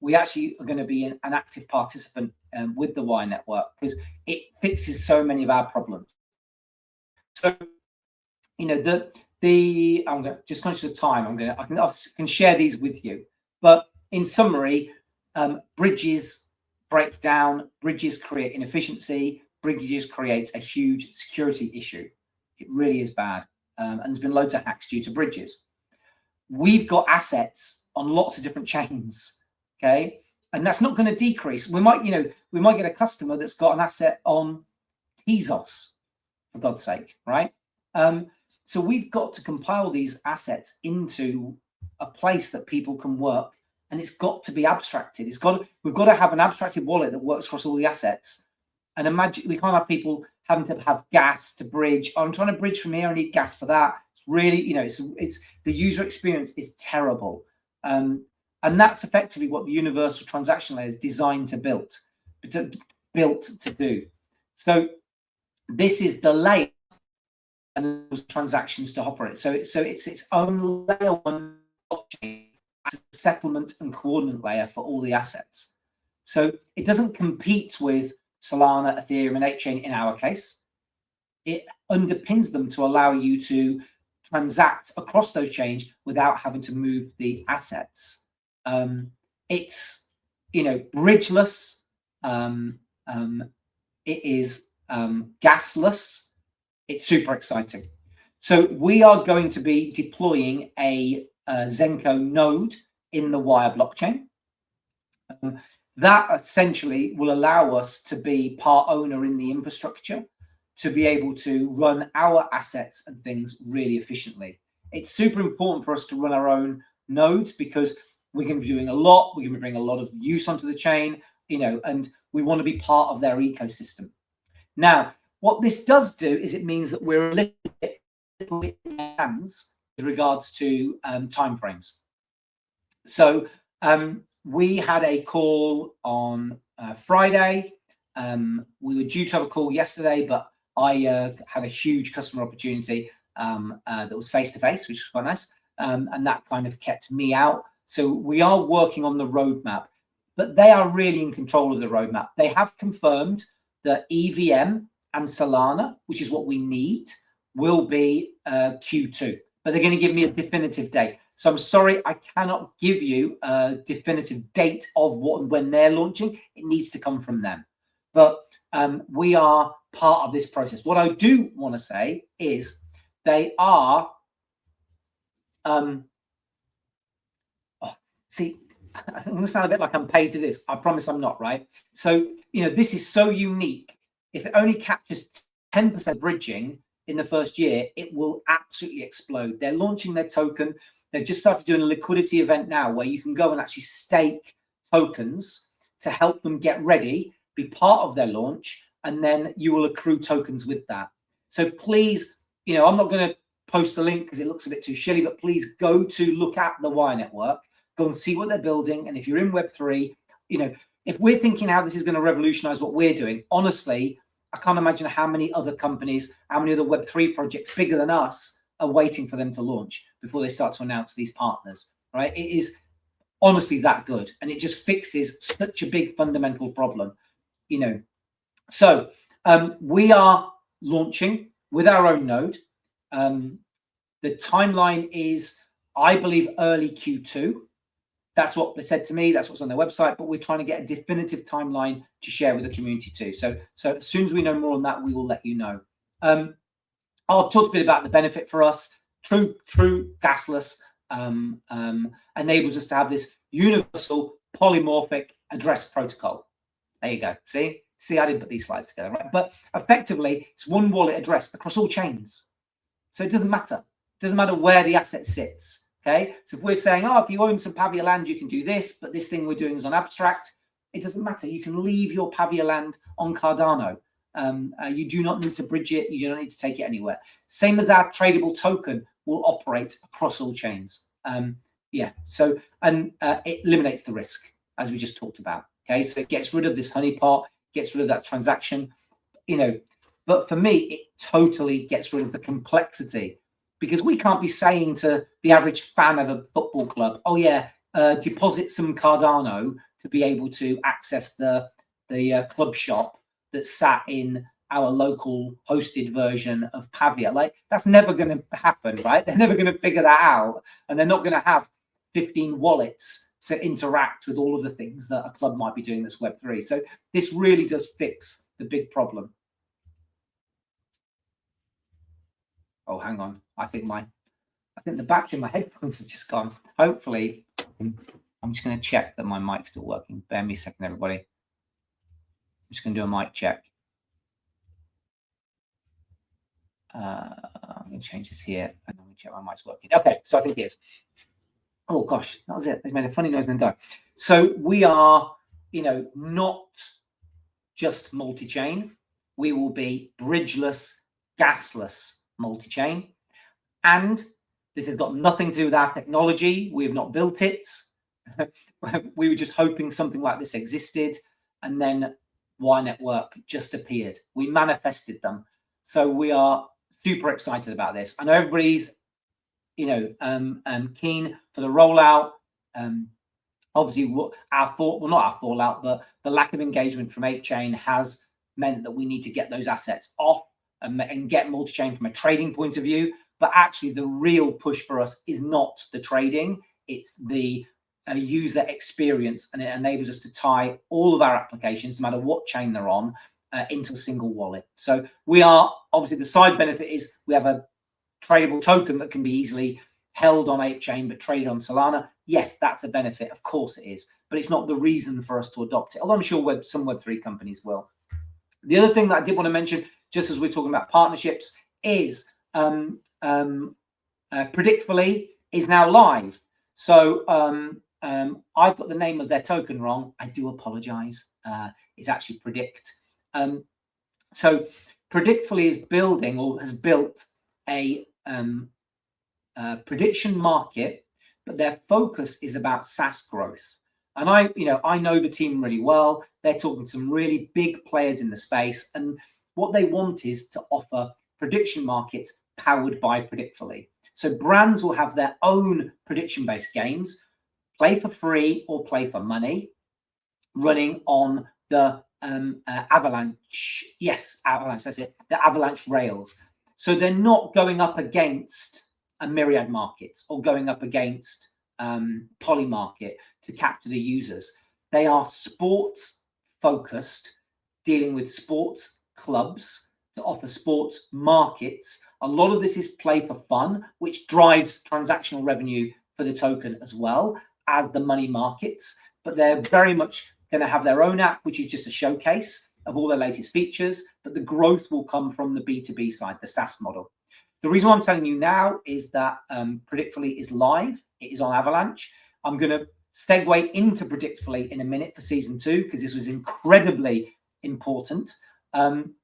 We actually are going to be an active participant with the Wire network because it fixes so many of our problems. So, you know, I'm just conscious of time. I can share these with you, but in summary, bridges break down, bridges create inefficiency, bridges create a huge security issue. It really is bad. And there's been loads of hacks due to bridges. We've got assets on lots of different chains, okay? And that's not going to decrease. We might get a customer that's got an asset on Tezos, for God's sake, right? So we've got to compile these assets into a place that people can work, and it's got to be abstracted. We've got to have an abstracted wallet that works across all the assets. And imagine we can't have people having to have gas to bridge. Oh, I'm trying to bridge from here. I need gas for that. It's really, it's the user experience is terrible. And that's effectively what the Universal Transaction Layer is designed to build to do. So this is the layer and those transactions to operate. So it's its own layer one blockchain as a settlement and coordinate layer for all the assets. So it doesn't compete with Solana, Ethereum, and ApeChain in our case. It underpins them to allow you to transact across those chains without having to move the assets. It's bridgeless. It is gasless. It's super exciting. So we are going to be deploying a Zenko node in the Wire blockchain. That essentially will allow us to be part owner in the infrastructure to be able to run our assets and things really efficiently. It's super important for us to run our own nodes because we're going to be doing a lot. We're going to bring a lot of use onto the chain, and we want to be part of their ecosystem. Now, what this does do is it means that we're a little bit in hands with regards to timeframes. So we had a call on Friday. We were due to have a call yesterday, but I had a huge customer opportunity that was face-to-face, which was quite nice. And that kind of kept me out. So we are working on the roadmap, but they are really in control of the roadmap. They have confirmed that EVM and Solana, which is what we need, will be Q2. But they're going to give me a definitive date. So I'm sorry, I cannot give you a definitive date of when they're launching. It needs to come from them. But we are part of this process. What I do want to say is they are. See, I'm going to sound a bit like I'm paid to this. I promise I'm not, right? So, this is so unique if it only captures 10% bridging in the first year, it will absolutely explode. They're launching their token. They've just started doing a liquidity event now where you can go and actually stake tokens to help them get ready, be part of their launch, and then you will accrue tokens with that. So please, you know, I'm not going to post the link because it looks a bit too shilly, but please go to look at the Wire Network, go and see what they're building. And if you're in Web3, you know, if we're thinking how this is going to revolutionize what we're doing, honestly, I can't imagine how many other companies, how many other Web3 projects bigger than us are waiting for them to launch before they start to announce these partners, right? It is honestly that good. And it just fixes such a big fundamental problem, you know. So we are launching with our own node. The timeline is, I believe, early Q2. That's what they said to me. That's what's on their website. But we're trying to get a definitive timeline to share with the community too. So as soon as we know more on that, we will let you know. I'll talk a bit about the benefit for us. True gasless enables us to have this universal polymorphic address protocol. There you go. See, I didn't put these slides together, right? But effectively, it's one wallet address across all chains. So it doesn't matter. It doesn't matter where the asset sits. Okay. So if we're saying, oh, if you own some Pavia land, you can do this, but this thing we're doing is on Abstract, it doesn't matter. You can leave your Pavia land on Cardano. You do not need to bridge it. You don't need to take it anywhere. Same as our tradable token will operate across all chains. Yeah. So, and it eliminates the risk, as we just talked about. Okay. So it gets rid of this honeypot, gets rid of that transaction, you know. But for me, it totally gets rid of the complexity, because we can't be saying to the average fan of a football club, oh yeah, deposit some Cardano to be able to access the club shop that's sat in our local hosted version of Pavia. Like, that's never going to happen, right? They're never going to figure that out, and they're not going to have 15 wallets to interact with all of the things that a club might be doing that's Web3. So this really does fix the big problem. Oh, hang on. I think the battery in my headphones have just gone. Hopefully, I'm just going to check that my mic's still working. Bear me a second, everybody. I'm just going to do a mic check. I'm going to change this here, and I'm going to check my mic's working. Okay, so I think it is. Oh gosh, that was it. They made a funny noise and then died. So we are, you know, not just multi-chain. We will be bridgeless, gasless multi-chain. And this has got nothing to do with our technology. We have not built it. We were just hoping something like this existed, and then Wire Network just appeared. We manifested them. So we are super excited about this. I know everybody's, you know, keen for the rollout. Obviously, not our fallout, but the lack of engagement from 8chain has meant that we need to get those assets off and get multi-chain from a trading point of view. But actually, the real push for us is not the trading; it's the user experience, and it enables us to tie all of our applications, no matter what chain they're on, into a single wallet. So we are, obviously, the side benefit is we have a tradable token that can be easily held on 8chain but traded on Solana. Yes, that's a benefit. Of course it is. But it's not the reason for us to adopt it, although I'm sure some Web3 companies will. The other thing that I did want to mention, just as we're talking about partnerships, is Predictfully is now live. So I've got the name of their token wrong. I do apologize. It's actually Predict. So Predictfully is building, or has built, a prediction market, but their focus is about SaaS growth. And I know the team really well. They're talking to some really big players in the space, and what they want is to offer prediction markets powered by Predictfully. So brands will have their own prediction-based games, play for free or play for money, running on the Avalanche. Yes, Avalanche, that's it. The Avalanche rails. So they're not going up against a myriad markets or going up against Poly market to capture the users. They are sports focused, dealing with sports clubs to offer sports markets. A lot of this is play for fun, which drives transactional revenue for the token as well as the money markets. But they're very much going to have their own app, which is just a showcase. of all their latest features, but the growth will come from the B2B side, the SaaS model. The reason why I'm telling you now is that Predictfully is live. It is on Avalanche. I'm going to segue into Predictfully in a minute for season 2 because this was incredibly important. You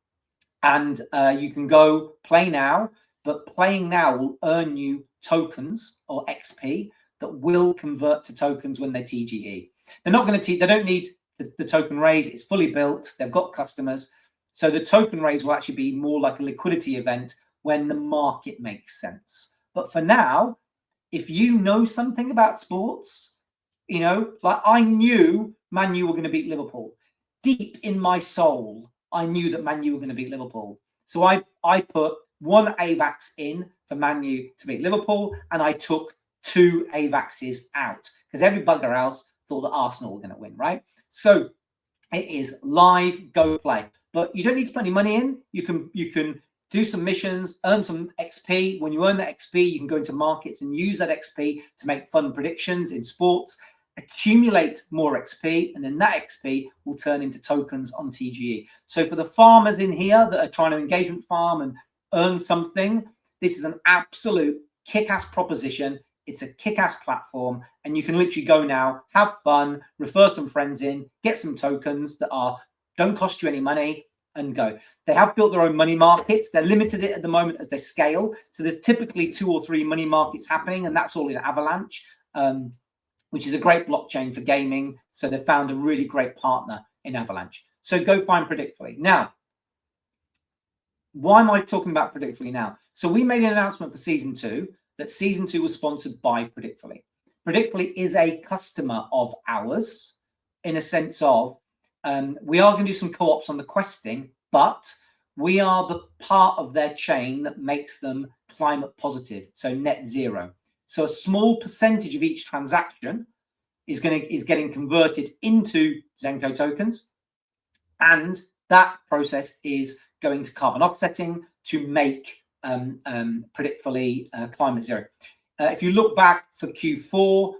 can go play now, but playing now will earn you tokens or XP that will convert to tokens when they TGE. They're not going to. They don't need the token raise. It's fully built. They've got customers, so the token raise will actually be more like a liquidity event when the market makes sense. But for now, if you know something about sports, you know, like I knew Man U were going to beat Liverpool. Deep in my soul, I knew that Man U were going to beat Liverpool. So I put 1 AVAX in for Man U to beat Liverpool, and I took 2 AVAXs out because every bugger else thought that Arsenal were going to win, right? So it is live, go play. But you don't need to put any money in. You can do some missions, earn some XP. When you earn that XP, you can go into markets and use that XP to make fun predictions in sports, accumulate more XP, and then that XP will turn into tokens on TGE. So for the farmers in here that are trying to engagement farm and earn something, this is an absolute kick-ass proposition. It's a kick-ass platform, and you can literally go now, have fun, refer some friends in, get some tokens that don't cost you any money, and go. They have built their own money markets. They're limited it at the moment as they scale. So there's typically 2 or 3 money markets happening, and that's all in Avalanche, which is a great blockchain for gaming. So they've found a really great partner in Avalanche. So go find Predictfully. Now, why am I talking about Predictfully now? So we made an announcement for season 2 that season 2 was sponsored by Predictfully. Predictfully is a customer of ours in a sense of we are going to do some co-ops on the questing, but we are the part of their chain that makes them climate positive, so net zero. So a small percentage of each transaction is getting converted into Zenko tokens, and that process is going to carbon offsetting to make Predictfully climate zero. If you look back for Q4,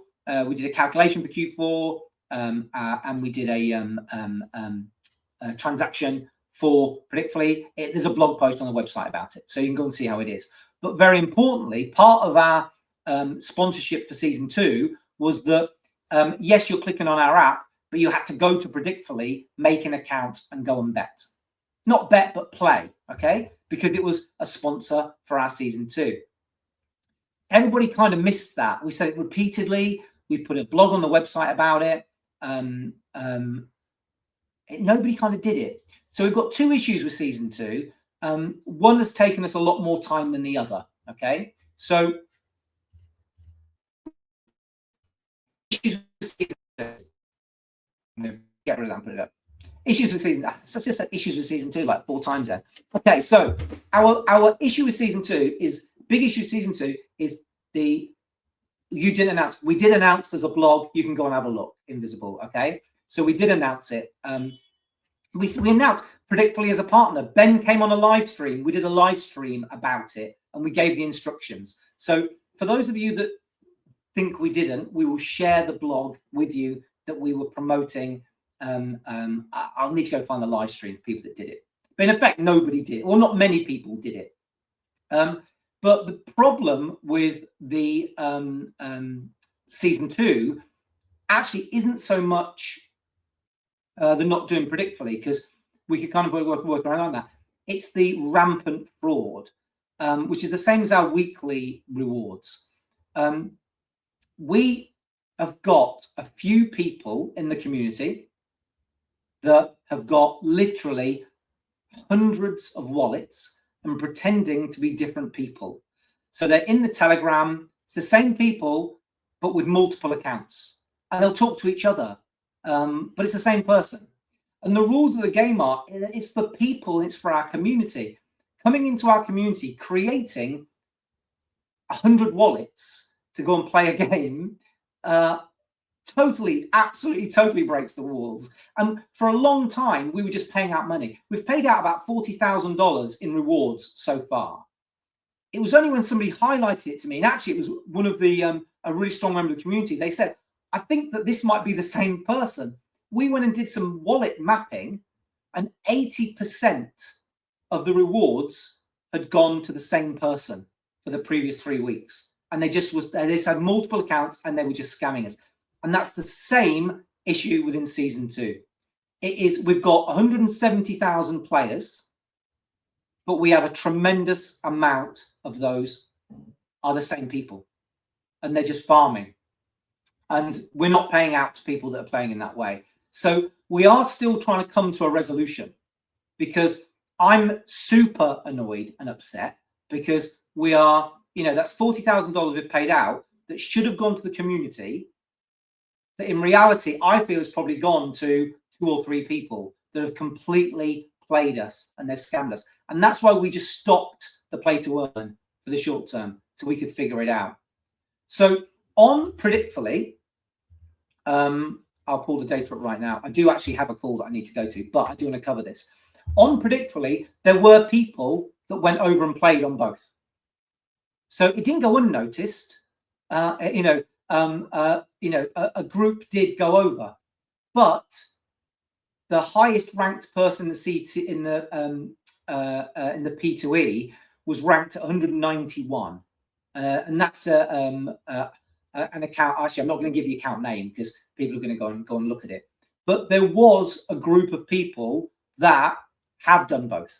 we did a calculation for Q4, and we did a transaction for Predictfully. There's a blog post on the website about it, so you can go and see how it is. But very importantly, part of our sponsorship for season 2 was that yes, you're clicking on our app, but you had to go to Predictfully, make an account, and go and bet. Not bet, but play, okay? Because it was a sponsor for our season 2. Everybody kind of missed that. We said it repeatedly. We put a blog on the website about it. Nobody kind of did it. So we've got 2 issues with season 2. One has taken us a lot more time than the other, okay? So issues with season 2. I'm going to get rid of that and put it up. Issues with season. I just said issues with season 2 like 4 times there. Okay, so our issue with season 2 is big issue. Season 2 is you didn't announce. We did announce there's a blog. You can go and have a look. Invisible. Okay, so we did announce it. We announced Predictfully as a partner. Ben came on a live stream. We did a live stream about it, and we gave the instructions. So for those of you that think we didn't, we will share the blog with you that we were promoting. I'll need to go find the live stream for people that did it. But in effect, nobody did. Well, not many people did it. But the problem with the season 2 actually isn't so much the not doing Predictfully, because we could kind of work around that. It's the rampant fraud, which is the same as our weekly rewards. We have got a few people in the community that have got literally hundreds of wallets and pretending to be different people. So they're in the Telegram. It's the same people, but with multiple accounts. And they'll talk to each other, but it's the same person. And the rules of the game are, it's for people, it's for our community. Coming into our community, creating 100 wallets to go and play a game, absolutely totally breaks the rules. And for a long time, we were just paying out money. We've paid out about $40,000 in rewards so far. It was only when somebody highlighted it to me, and actually it was one of the a really strong member of the community. They said, I think that this might be the same person. We went and did some wallet mapping, and 80% of the rewards had gone to the same person for the previous 3 weeks. And they just had multiple accounts and they were just scamming us. And that's the same issue within season 2. We've got 170,000 players, but we have a tremendous amount of those are the same people, and they're just farming. And we're not paying out to people that are playing in that way. So we are still trying to come to a resolution, because I'm super annoyed and upset, because we are, that's $40,000 we've paid out that should have gone to the community, that in reality, I feel has probably gone to 2 or 3 people that have completely played us and they've scammed us. And that's why we just stopped the play to earn for the short term, so we could figure it out. So on Predictfully, I'll pull the data up right now. I do actually have a call that I need to go to, but I do want to cover this. On Predictfully, there were people that went over and played on both. So it didn't go unnoticed. A group did go over, but the highest ranked person in the P2E was ranked at 191, and that's an account. Actually, I'm not going to give the account name because people are going to go and look at it. But there was a group of people that have done both,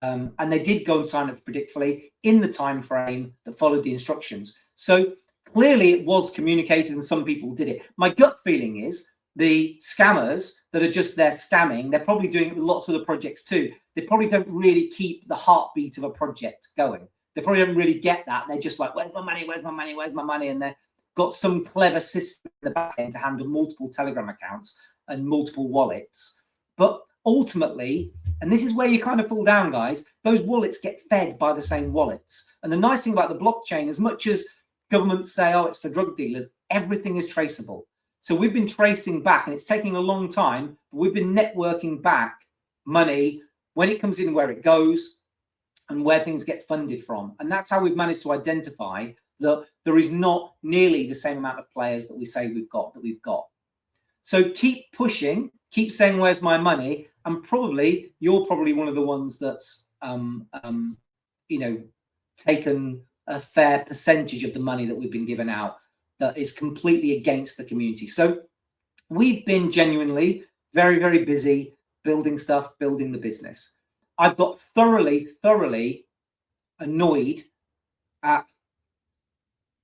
and they did go and sign up Predictfully in the time frame that followed the instructions. So clearly, it was communicated, and some people did it. My gut feeling is the scammers that are just there scamming, they're probably doing it with lots of other projects too. They probably don't really keep the heartbeat of a project going. They probably don't really get that. They're just like, where's my money? Where's my money? Where's my money? And they've got some clever system in the back end to handle multiple Telegram accounts and multiple wallets. But ultimately, and this is where you kind of fall down, guys, those wallets get fed by the same wallets. And the nice thing about the blockchain, as much as governments say, oh, it's for drug dealers, everything is traceable. So we've been tracing back, and it's taking a long time, but we've been networking back money when it comes in, where it goes, and where things get funded from. And that's how we've managed to identify that there is not nearly the same amount of players that we say we've got. So keep pushing, keep saying, where's my money? And you're probably one of the ones that's, taken a fair percentage of the money that we've been given out that is completely against the community. So we've been genuinely very, very busy building stuff, building the business. I've got thoroughly annoyed at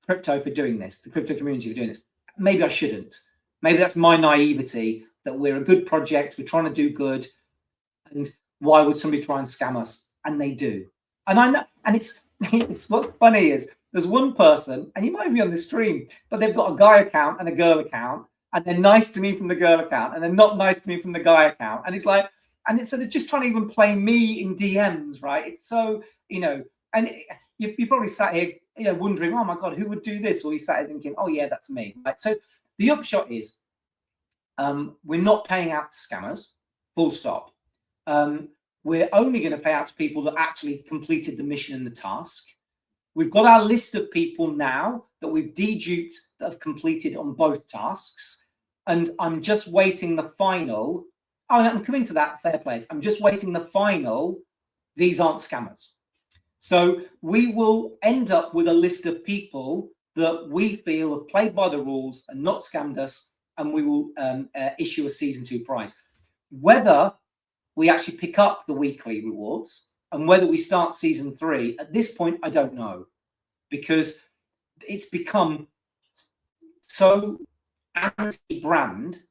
crypto for doing this, the crypto community for doing this. Maybe I shouldn't. Maybe that's my naivety, that we're a good project, we're trying to do good, and why would somebody try and scam us? And they do. And I know, and it's what's funny is there's one person, and you might be on the stream, but they've got a guy account and a girl account, and they're nice to me from the girl account, and they're not nice to me from the guy account. And it's like, so they're just trying to even play me in DMs, right? It's so, and you probably sat here, wondering, oh my God, who would do this? Or you sat here thinking, oh yeah, that's me. Right? So the upshot is, we're not paying out to scammers, full stop. We're only going to pay out to people that actually completed the mission and the task. We've got our list of people now that we've deduped that have completed on both tasks. And I'm just waiting the final. Oh, I'm coming to that, fair plays. I'm just waiting the final. These aren't scammers. So we will end up with a list of people that we feel have played by the rules and not scammed us, and we will issue a season 2 prize. Whether we actually pick up the weekly rewards and whether we start season 3, at this point, I don't know, because it's become so anti-brand.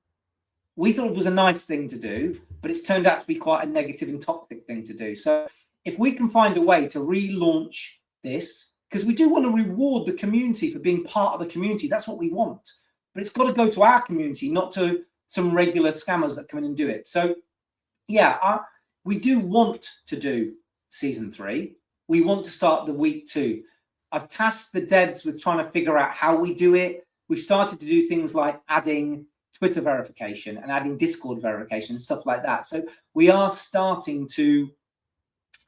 We thought it was a nice thing to do, but it's turned out to be quite a negative and toxic thing to do. So if we can find a way to relaunch this, because we do want to reward the community for being part of the community, that's what we want. But it's got to go to our community, not to some regular scammers that come in and do it. So yeah, we do want to do season 3. We want to start the week 2. I've tasked the devs with trying to figure out how we do it. We've started to do things like adding Twitter verification and adding Discord verification and stuff like that. So we are starting to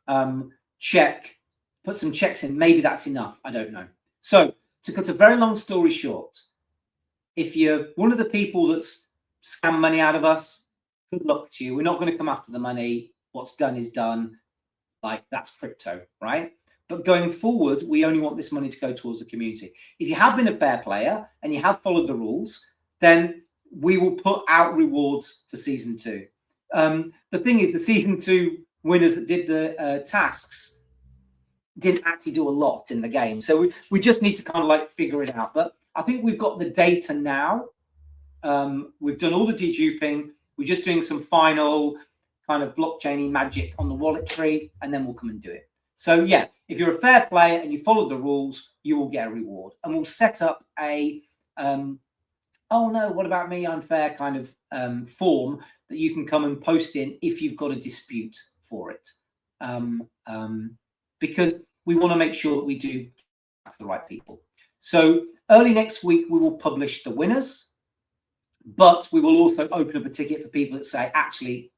put some checks in. Maybe that's enough. I don't know. So to cut a very long story short, if you're one of the people that's scam money out of us, good luck to you. We're not going to come after the money. What's done is done. Like, that's crypto, right? But going forward, we only want this money to go towards the community. If you have been a fair player and you have followed the rules, then we will put out rewards for season 2. The thing is, the season 2 winners that did the tasks didn't actually do a lot in the game. So we just need to kind of like figure it out. But I think we've got the data now. We've done all the deduping. We're just doing some final kind of blockchain magic on the wallet tree, and then we'll come and do it. So yeah, if you're a fair player and you follow the rules, you will get a reward. And we'll set up a oh no, what about me? I'm fair kind of form that you can come and post in if you've got a dispute for it. Because we want to make sure that we do to the right people. So early next week, we will publish the winners, but we will also open up a ticket for people that say, actually,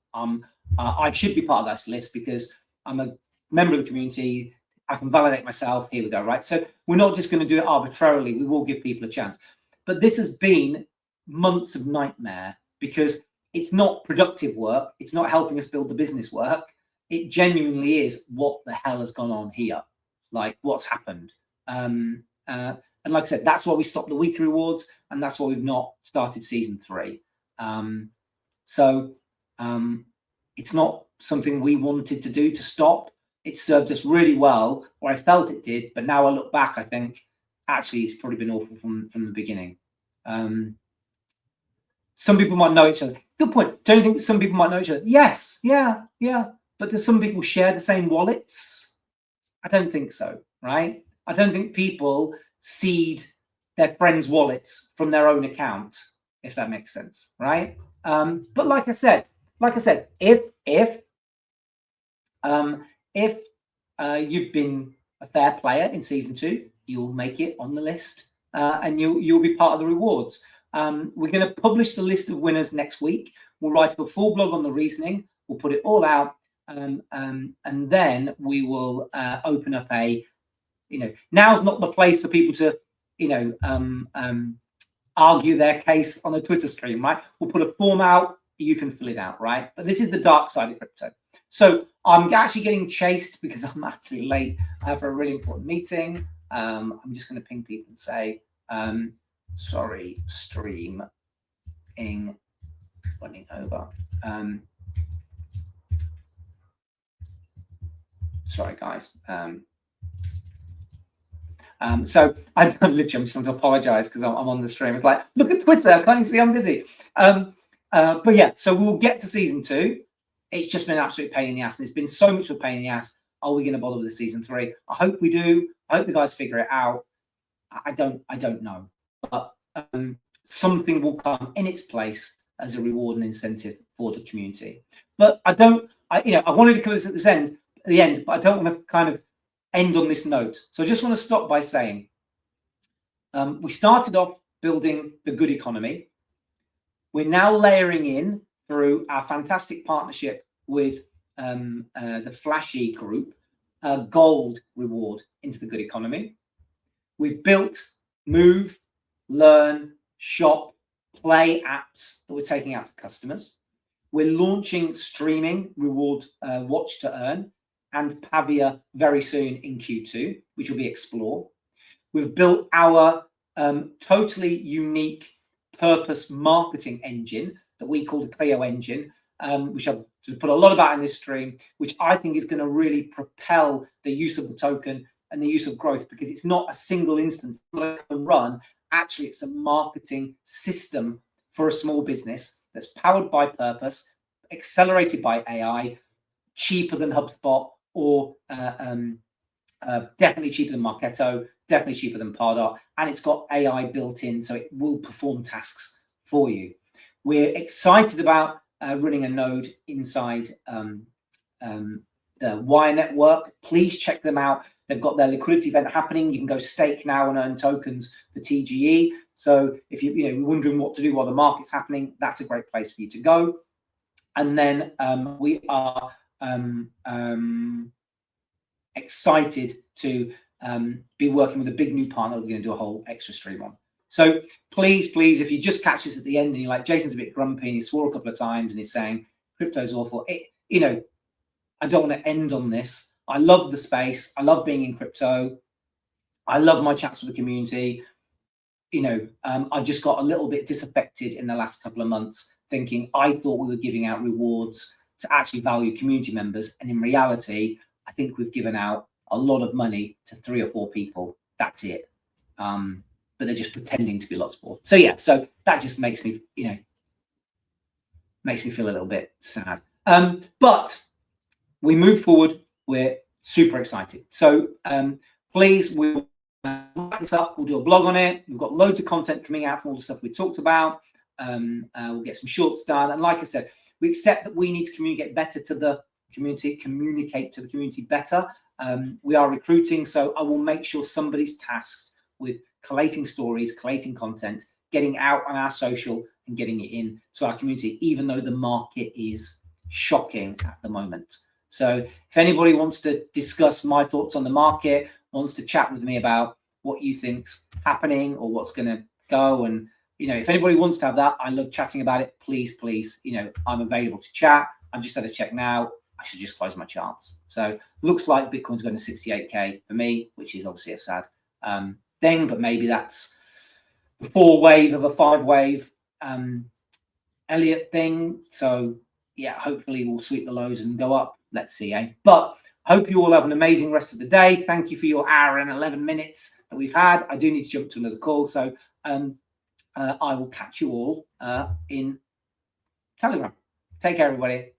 I should be part of this list because I'm a member of the community. I can validate myself. Here we go, right? So we're not just going to do it arbitrarily. We will give people a chance. But this has been months of nightmare because it's not productive work. It's not helping us build the business work. It genuinely is what the hell has gone on here, like what's happened. And like I said, that's why we stopped the weekly rewards, and that's why we've not started season 3. It's not something we wanted to do to stop. It served us really well, or I felt it did, but now I look back, I think actually it's probably been awful from the beginning. Some people might know each other. Good point. Don't you think some people might know each other? Yes, yeah. But do some people share the same wallets? I don't think so, right? I don't think people seed their friends' wallets from their own account, if that makes sense, right? But like I said, if you've been a fair player in season 2, you'll make it on the list, and you'll be part of the rewards. We're going to publish the list of winners next week. We'll write up a full blog on the reasoning. We'll put it all out, and then we will open up a, now's not the place for people to, argue their case on a Twitter stream, right? We'll put a form out. You can fill it out, right? But this is the dark side of crypto. So I'm actually getting chased because I'm actually late for a really important meeting. I'm just going to ping people and say, sorry, stream running over. Sorry, guys. So I'm just going to apologize because I'm on the stream. It's like, look at Twitter. Can't you see I'm busy? But yeah, so we'll get to season 2. It's just been an absolute pain in the ass, and it's been so much of a pain in the ass. Are we going to bother with the season 3? I hope we do. I hope the guys figure it out. I don't know, but something will come in its place as a reward and incentive for the community. But I wanted to cover this at the end, but I don't want to kind of end on this note. So I just want to stop by saying we started off building the good economy. We're now layering in through our fantastic partnership with the Flashy Group, a gold reward into the good economy. We've built Move, Learn, Shop, Play apps that we're taking out to customers. We're launching streaming reward, Watch to Earn, and Pavia very soon in Q2, which will be Explore. We've built our totally unique purpose marketing engine that we call the Clio engine, which I've put a lot about in this stream, which I think is going to really propel the use of the token and the use of growth, because it's not a single instance that can run. Actually, it's a marketing system for a small business that's powered by purpose, accelerated by AI, cheaper than HubSpot, or definitely cheaper than Marketo, definitely cheaper than Pardot, and it's got AI built in, so it will perform tasks for you. We're excited about running a node inside the Wire Network. Please check them out. They've got their liquidity event happening. You can go stake now and earn tokens for TGE. So if you're wondering what to do while the market's happening, that's a great place for you to go. And then we are excited to be working with a big new partner we're going to do a whole extra stream on. So please, if you just catch this at the end and you're like, Jason's a bit grumpy and he swore a couple of times and he's saying crypto's awful, I don't want to end on this. I love the space. I love being in crypto. I love my chats with the community. I've just got a little bit disaffected in the last couple of months, thinking I thought we were giving out rewards to actually value community members. And in reality, I think we've given out a lot of money to 3 or 4 people. That's it. But they're just pretending to be lots more. So yeah, so that just makes me, makes me feel a little bit sad. But we move forward. We're super excited. So please, we'll wrap this up. We'll do a blog on it. We've got loads of content coming out from all the stuff we talked about. We'll get some shorts done. And like I said, we accept that we need to communicate better to the community, communicate to the community better. We are recruiting, so I will make sure somebody's tasked with collating stories, collating content, getting out on our social and getting it in to our community, even though the market is shocking at the moment. So if anybody wants to discuss my thoughts on the market, wants to chat with me about what you think's happening or what's going to go, and if anybody wants to have that, I love chatting about it. Please, I'm available to chat. I've just had a check now. I should just close my charts. So looks like Bitcoin's going to 68k for me, which is obviously a sad thing, but maybe that's the 4 wave of a 5 wave Elliott thing. So yeah, hopefully we'll sweep the lows and go up. Let's see, eh? But hope you all have an amazing rest of the day. Thank you for your hour and 11 minutes that we've had. I do need to jump to another call, so I will catch you all in Telegram. Take care, everybody.